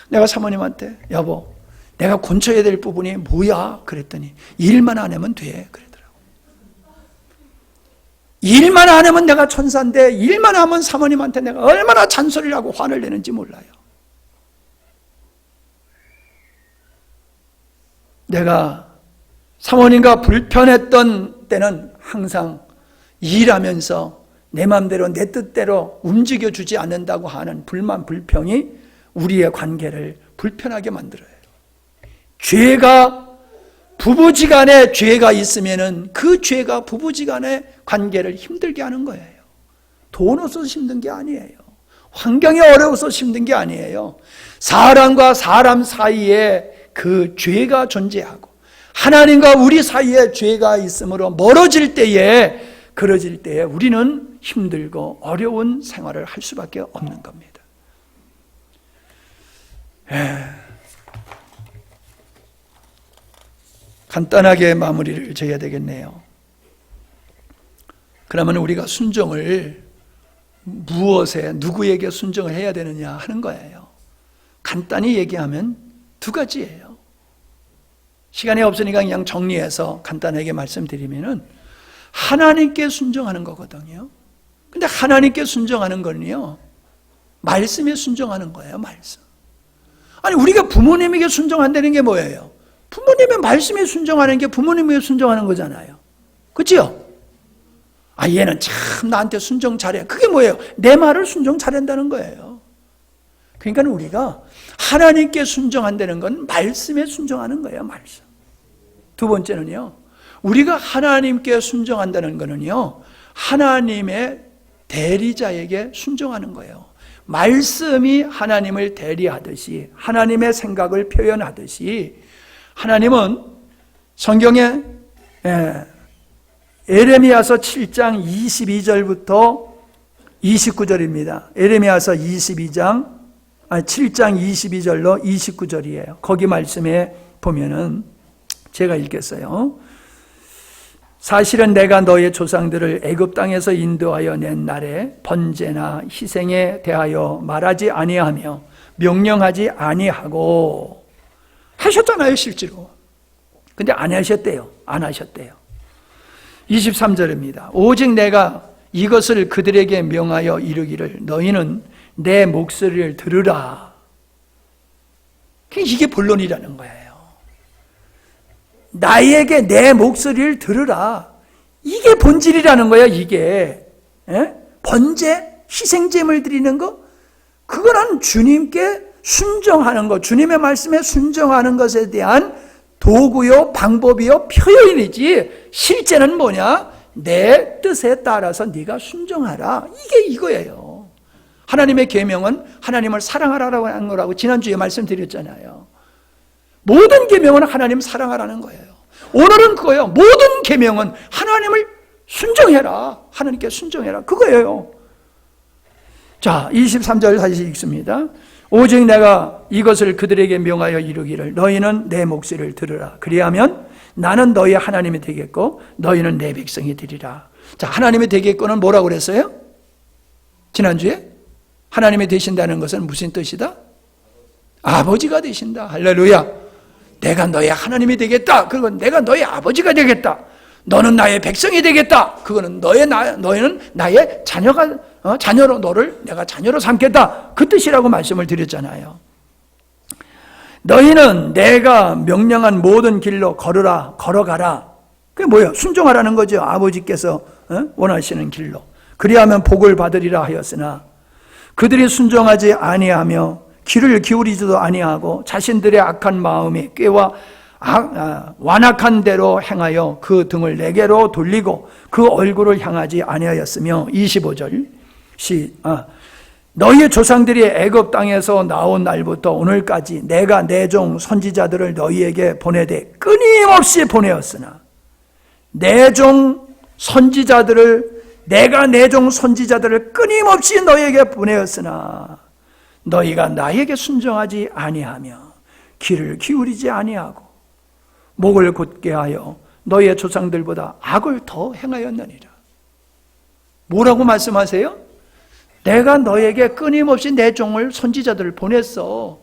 내가 사모님한테 여보, 내가 고쳐야 될 부분이 뭐야? 그랬더니 일만 안 하면 돼. 그러더라고. 일만 안 하면 내가 천사인데 일만 하면 사모님한테 내가 얼마나 잔소리를 하고 화를 내는지 몰라요. 내가 사모님과 불편했던 때는 항상 일하면서 내 마음대로 내 뜻대로 움직여주지 않는다고 하는 불만, 불평이 우리의 관계를 불편하게 만들어요. 죄가, 부부지간에 죄가 있으면은 그 죄가 부부지간의 관계를 힘들게 하는 거예요. 돈 없어서 힘든 게 아니에요. 환경이 어려워서 힘든 게 아니에요. 사람과 사람 사이에 그 죄가 존재하고 하나님과 우리 사이에 죄가 있으므로 멀어질 때에, 그러질 때에 우리는 힘들고 어려운 생활을 할 수밖에 없는 겁니다. 간단하게 마무리를 지어야 되겠네요. 그러면 우리가 순종을 무엇에, 누구에게 순종을 해야 되느냐 하는 거예요. 간단히 얘기하면 두 가지예요. 시간이 없으니까 그냥 정리해서 간단하게 말씀드리면은 하나님께 순종하는 거거든요. 근데 하나님께 순종하는 거는요, 말씀에 순종하는 거예요, 말씀. 아니, 우리가 부모님에게 순종한다는 게 뭐예요? 부모님의 말씀에 순종하는 게 부모님에게 순종하는 거잖아요. 그렇죠? 아, 얘는 참 나한테 순종 잘해. 그게 뭐예요? 내 말을 순종 잘한다는 거예요. 그러니까 우리가 하나님께 순종한다는 건 말씀에 순종하는 거예요, 말씀. 두 번째는요, 우리가 하나님께 순종한다는 거는요, 하나님의 대리자에게 순종하는 거예요. 말씀이 하나님을 대리하듯이, 하나님의 생각을 표현하듯이, 하나님은 성경에 에레미야서 7장 22절부터 29절입니다. 에레미야서 7장 22절로 29절이에요. 거기 말씀에 보면은 제가 읽겠어요. 사실은 내가 너의 조상들을 애굽 땅에서 인도하여 낸 날에 번제나 희생에 대하여 말하지 아니하며 명령하지 아니하고, 하셨잖아요, 실제로. 근데 안 하셨대요. 안 하셨대요. 23절입니다. 오직 내가 이것을 그들에게 명하여 이르기를 너희는 내 목소리를 들으라. 이게 본론이라는 거예요. 나에게 내 목소리를 들으라. 이게 본질이라는 거야, 이게. 번제, 희생제물 드리는 거, 그거는 주님께 순종하는 것, 주님의 말씀에 순종하는 것에 대한 도구요, 방법이요, 표현이지, 실제는 뭐냐? 내 뜻에 따라서 네가 순종하라. 이게 이거예요. 하나님의 계명은 하나님을 사랑하라고 하는 거라고 지난주에 말씀드렸잖아요. 모든 계명은 하나님 사랑하라는 거예요. 오늘은 그거예요. 모든 계명은 하나님을 순종해라. 하나님께 순종해라. 그거예요. 자, 23절 다시 읽습니다. 오직 내가 이것을 그들에게 명하여 이르기를 너희는 내 목소리를 들으라. 그리하면 나는 너희 하나님이 되겠고 너희는 내 백성이 되리라. 자, 하나님이 되겠고는 뭐라고 그랬어요? 지난주에? 하나님이 되신다는 것은 무슨 뜻이다? 아버지가 되신다. 할렐루야. 내가 너의 하나님이 되겠다. 그건 내가 너의 아버지가 되겠다. 너는 나의 백성이 되겠다. 그거는 너희는 나의 자녀로 너를 내가 자녀로 삼겠다. 그 뜻이라고 말씀을 드렸잖아요. 너희는 내가 명령한 모든 길로 걸어가라. 그게 뭐예요? 순종하라는 거죠. 아버지께서 원하시는 길로. 그리하면 복을 받으리라 하였으나 그들이 순종하지 아니하며 귀를 기울이지도 아니하고 자신들의 악한 마음이 꾀와 완악한 대로 행하여 그 등을 내게로 돌리고 그 얼굴을 향하지 아니하였으며 25절 너희 조상들이 애굽 땅에서 나온 날부터 오늘까지 내가 내 종 선지자들을 너희에게 보내되 끊임없이 보내었으나 내 종 선지자들을 내가 내 종 선지자들을 끊임없이 너희에게 보내었으나 너희가 나에게 순종하지 아니하며 귀를 기울이지 아니하고 목을 곧게 하여 너희의 조상들보다 악을 더 행하였느니라. 뭐라고 말씀하세요? 내가 너에게 끊임없이 내 종을 선지자들을 보냈어.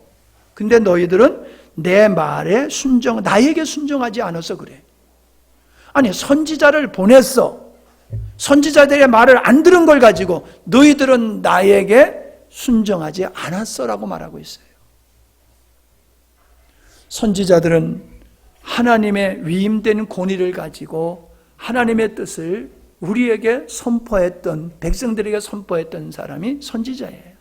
근데 너희들은 내 말에 나에게 순종하지 않아서 그래. 아니, 선지자를 보냈어. 선지자들의 말을 안 들은 걸 가지고 너희들은 나에게 순종하지 않았어라고 말하고 있어요. 선지자들은 하나님의 위임된 권위를 가지고 하나님의 뜻을 우리에게 선포했던, 백성들에게 선포했던 사람이 선지자예요.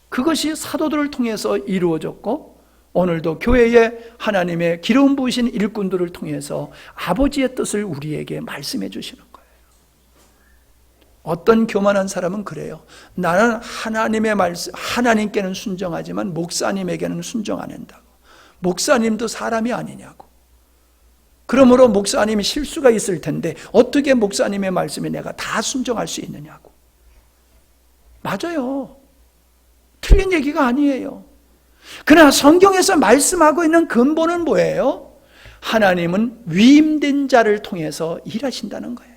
그것이 사도들을 통해서 이루어졌고 오늘도 교회에 하나님의 기름 부으신 일꾼들을 통해서 아버지의 뜻을 우리에게 말씀해 주시는 거예요. 어떤 교만한 사람은 그래요. 나는 하나님의 말씀, 하나님께는 순종하지만 목사님에게는 순종 안 한다고. 목사님도 사람이 아니냐고. 그러므로 목사님이 실수가 있을 텐데 어떻게 목사님의 말씀에 내가 다 순종할 수 있느냐고. 맞아요. 틀린 얘기가 아니에요. 그러나 성경에서 말씀하고 있는 근본은 뭐예요? 하나님은 위임된 자를 통해서 일하신다는 거예요.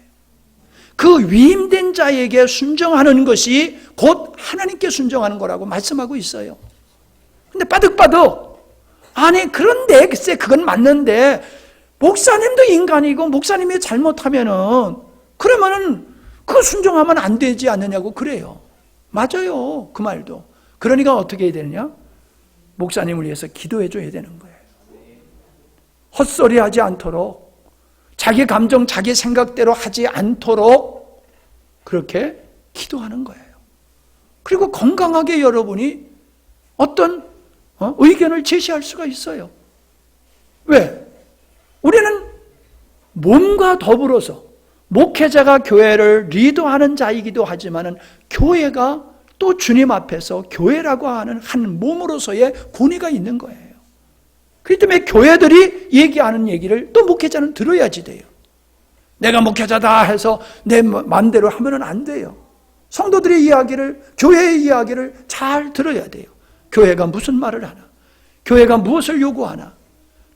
그 위임된 자에게 순종하는 것이 곧 하나님께 순종하는 거라고 말씀하고 있어요. 근데 빠득빠득 아니 그런데 글쎄 그건 맞는데 목사님도 인간이고 목사님이 잘못하면은 그러면은 그 순종하면 안 되지 않느냐고 그래요. 맞아요. 그 말도. 그러니까 어떻게 해야 되느냐? 목사님을 위해서 기도해 줘야 되는 거예요. 헛소리 하지 않도록 자기 감정, 자기 생각대로 하지 않도록 그렇게 기도하는 거예요. 그리고 건강하게 여러분이 어떤 의견을 제시할 수가 있어요. 왜? 우리는 몸과 더불어서 목회자가 교회를 리더하는 자이기도 하지만 교회가 또 주님 앞에서 교회라고 하는 한 몸으로서의 권위가 있는 거예요. 그렇기 때문에 교회들이 얘기하는 얘기를 또 목회자는 들어야지 돼요. 내가 목회자다 해서 내 마음대로 하면 안 돼요. 성도들의 이야기를, 교회의 이야기를 잘 들어야 돼요. 교회가 무슨 말을 하나? 교회가 무엇을 요구하나?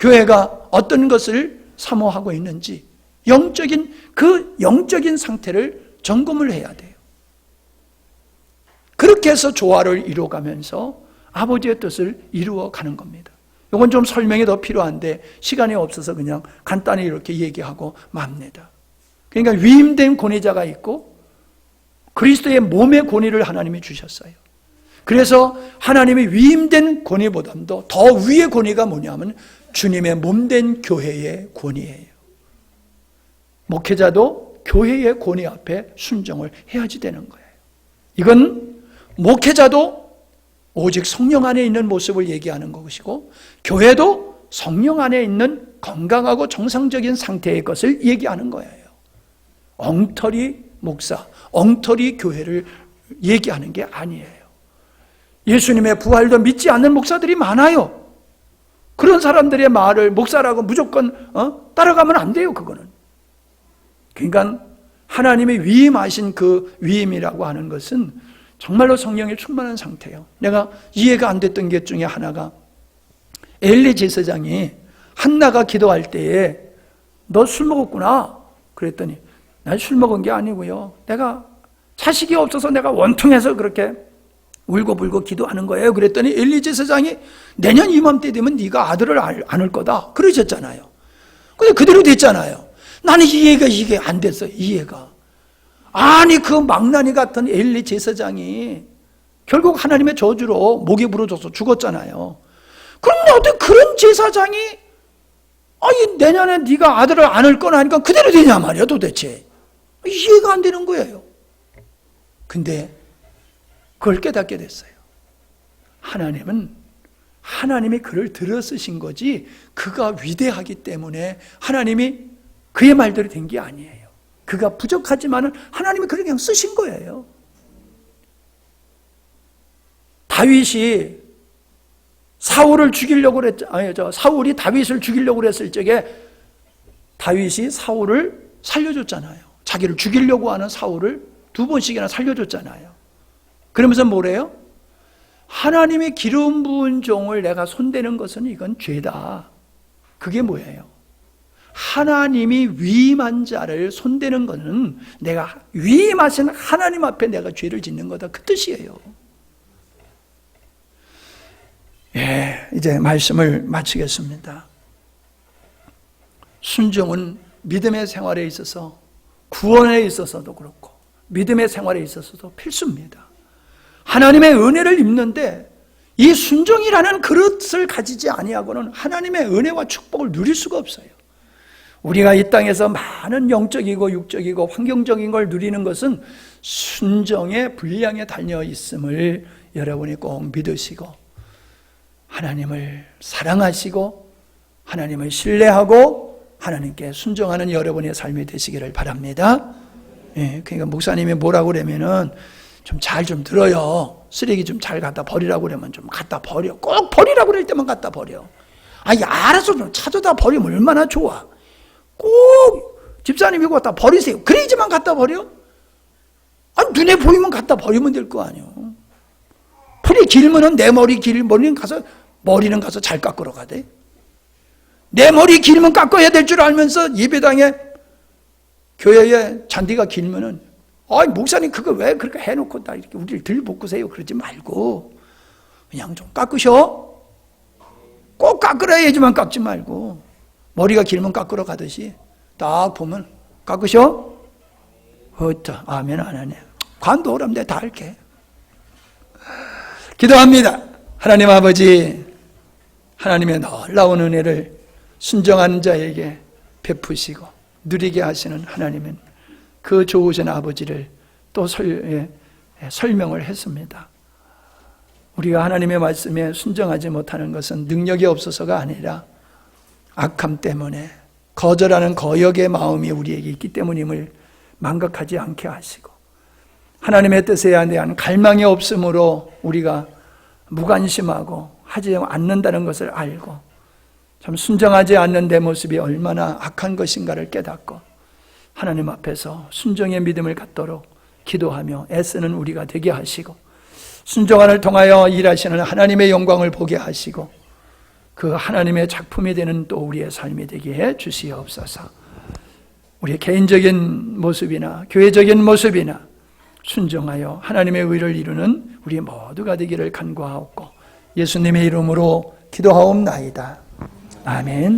교회가 어떤 것을 사모하고 있는지 그 영적인 상태를 점검을 해야 돼요. 그렇게 해서 조화를 이루어가면서 아버지의 뜻을 이루어가는 겁니다. 이건 좀 설명이 더 필요한데 시간이 없어서 그냥 간단히 이렇게 얘기하고 맙니다. 그러니까 위임된 권위자가 있고 그리스도의 몸의 권위를 하나님이 주셨어요. 그래서 하나님이 위임된 권위보다도 더 위의 권위가 뭐냐면 주님의 몸된 교회의 권위예요. 목회자도 교회의 권위 앞에 순종을 해야지 되는 거예요. 이건 목회자도 오직 성령 안에 있는 모습을 얘기하는 것이고 교회도 성령 안에 있는 건강하고 정상적인 상태의 것을 얘기하는 거예요. 엉터리 목사, 엉터리 교회를 얘기하는 게 아니에요. 예수님의 부활도 믿지 않는 목사들이 많아요. 그런 사람들의 말을 목사라고 무조건 따라가면 안 돼요. 그거는. 그러니까 하나님이 위임하신 그 위임이라고 하는 것은 정말로 성령이 충만한 상태예요. 내가 이해가 안 됐던 것 중에 하나가 엘리 제사장이 한나가 기도할 때에 너 술 먹었구나 그랬더니 난 술 먹은 게 아니고요. 내가 자식이 없어서 내가 원통해서 그렇게 울고불고 기도하는 거예요. 그랬더니 엘리 제사장이 내년 이맘때 되면 네가 아들을 안을 거다 그러셨잖아요. 근데 그대로 됐잖아요. 나는 이게 안 됐어요. 이해가. 아니 그 망나니 같은 엘리 제사장이 결국 하나님의 저주로 목에 부러져서 죽었잖아요. 그런데 어떻게 그런 제사장이 내년에 네가 아들을 안을 거나 하니까 그대로 되냐 말이야 도대체. 이해가 안 되는 거예요. 근데 그걸 깨닫게 됐어요. 하나님이 그를 들어 쓰신 거지 그가 위대하기 때문에 하나님이 그의 말대로 된 게 아니에요. 그가 부족하지만은 하나님이 그를 그냥 쓰신 거예요. 다윗이 사울을 죽이려고 사울이 다윗을 죽이려고 그랬을 적에 다윗이 사울을 살려줬잖아요. 자기를 죽이려고 하는 사울을 2번씩이나 살려줬잖아요. 그러면서 뭐래요? 하나님의 기름 부은 종을 내가 손대는 것은 이건 죄다. 그게 뭐예요? 하나님이 위임한 자를 손대는 것은 내가 위임하신 하나님 앞에 내가 죄를 짓는 거다. 그 뜻이에요. 이제 말씀을 마치겠습니다. 순종은 믿음의 생활에 있어서 구원에 있어서도 그렇고 믿음의 생활에 있어서도 필수입니다. 하나님의 은혜를 입는데 이 순종이라는 그릇을 가지지 아니하고는 하나님의 은혜와 축복을 누릴 수가 없어요. 우리가 이 땅에서 많은 영적이고 육적이고 환경적인 걸 누리는 것은 순종의 분량에 달려 있음을 여러분이 꼭 믿으시고 하나님을 사랑하시고 하나님을 신뢰하고 하나님께 순종하는 여러분의 삶이 되시기를 바랍니다. 예, 그러니까 목사님이 뭐라고 그러면은 좀 잘 좀 들어요. 쓰레기 좀 잘 갖다 버리라고 그러면 좀 갖다 버려. 꼭 버리라고 그럴 때만 갖다 버려. 아니, 알아서 좀 찾아다 버리면 얼마나 좋아. 꼭 집사님이 이거 갖다 버리세요. 그래야지만 갖다 버려? 아니, 눈에 보이면 갖다 버리면 될 거 아니에요. 풀이 길면은 내 머리 머리는 가서 잘 깎으러 가대. 내 머리 길면 깎아야 될 줄 알면서 예배당에 교회에 잔디가 길면은 아이, 목사님 그거 왜 그렇게 해놓고 다 이렇게 우리를 들볶으세요 그러지 말고 그냥 좀 깎으셔. 꼭 깎으라 해야지만 깎지 말고 머리가 길면 깎으러 가듯이 딱 보면 깎으셔? 어따 아멘 안 하네. 관도 오라면 내가 다 할게. 기도합니다. 하나님 아버지, 하나님의 놀라운 은혜를 순종하는 자에게 베푸시고 누리게 하시는 하나님은 그 좋으신 아버지를 또 설명을 했습니다. 우리가 하나님의 말씀에 순종하지 못하는 것은 능력이 없어서가 아니라 악함 때문에 거절하는 거역의 마음이 우리에게 있기 때문임을 망각하지 않게 하시고 하나님의 뜻에 대한 갈망이 없으므로 우리가 무관심하고 하지 않는다는 것을 알고 참 순종하지 않는 내 모습이 얼마나 악한 것인가를 깨닫고 하나님 앞에서 순종의 믿음을 갖도록 기도하며 애쓰는 우리가 되게 하시고 순종을 통하여 일하시는 하나님의 영광을 보게 하시고 그 하나님의 작품이 되는 또 우리의 삶이 되게 해 주시옵소서. 우리의 개인적인 모습이나 교회적인 모습이나 순종하여 하나님의 의를 이루는 우리 모두가 되기를 간구하옵고 예수님의 이름으로 기도하옵나이다. 아멘.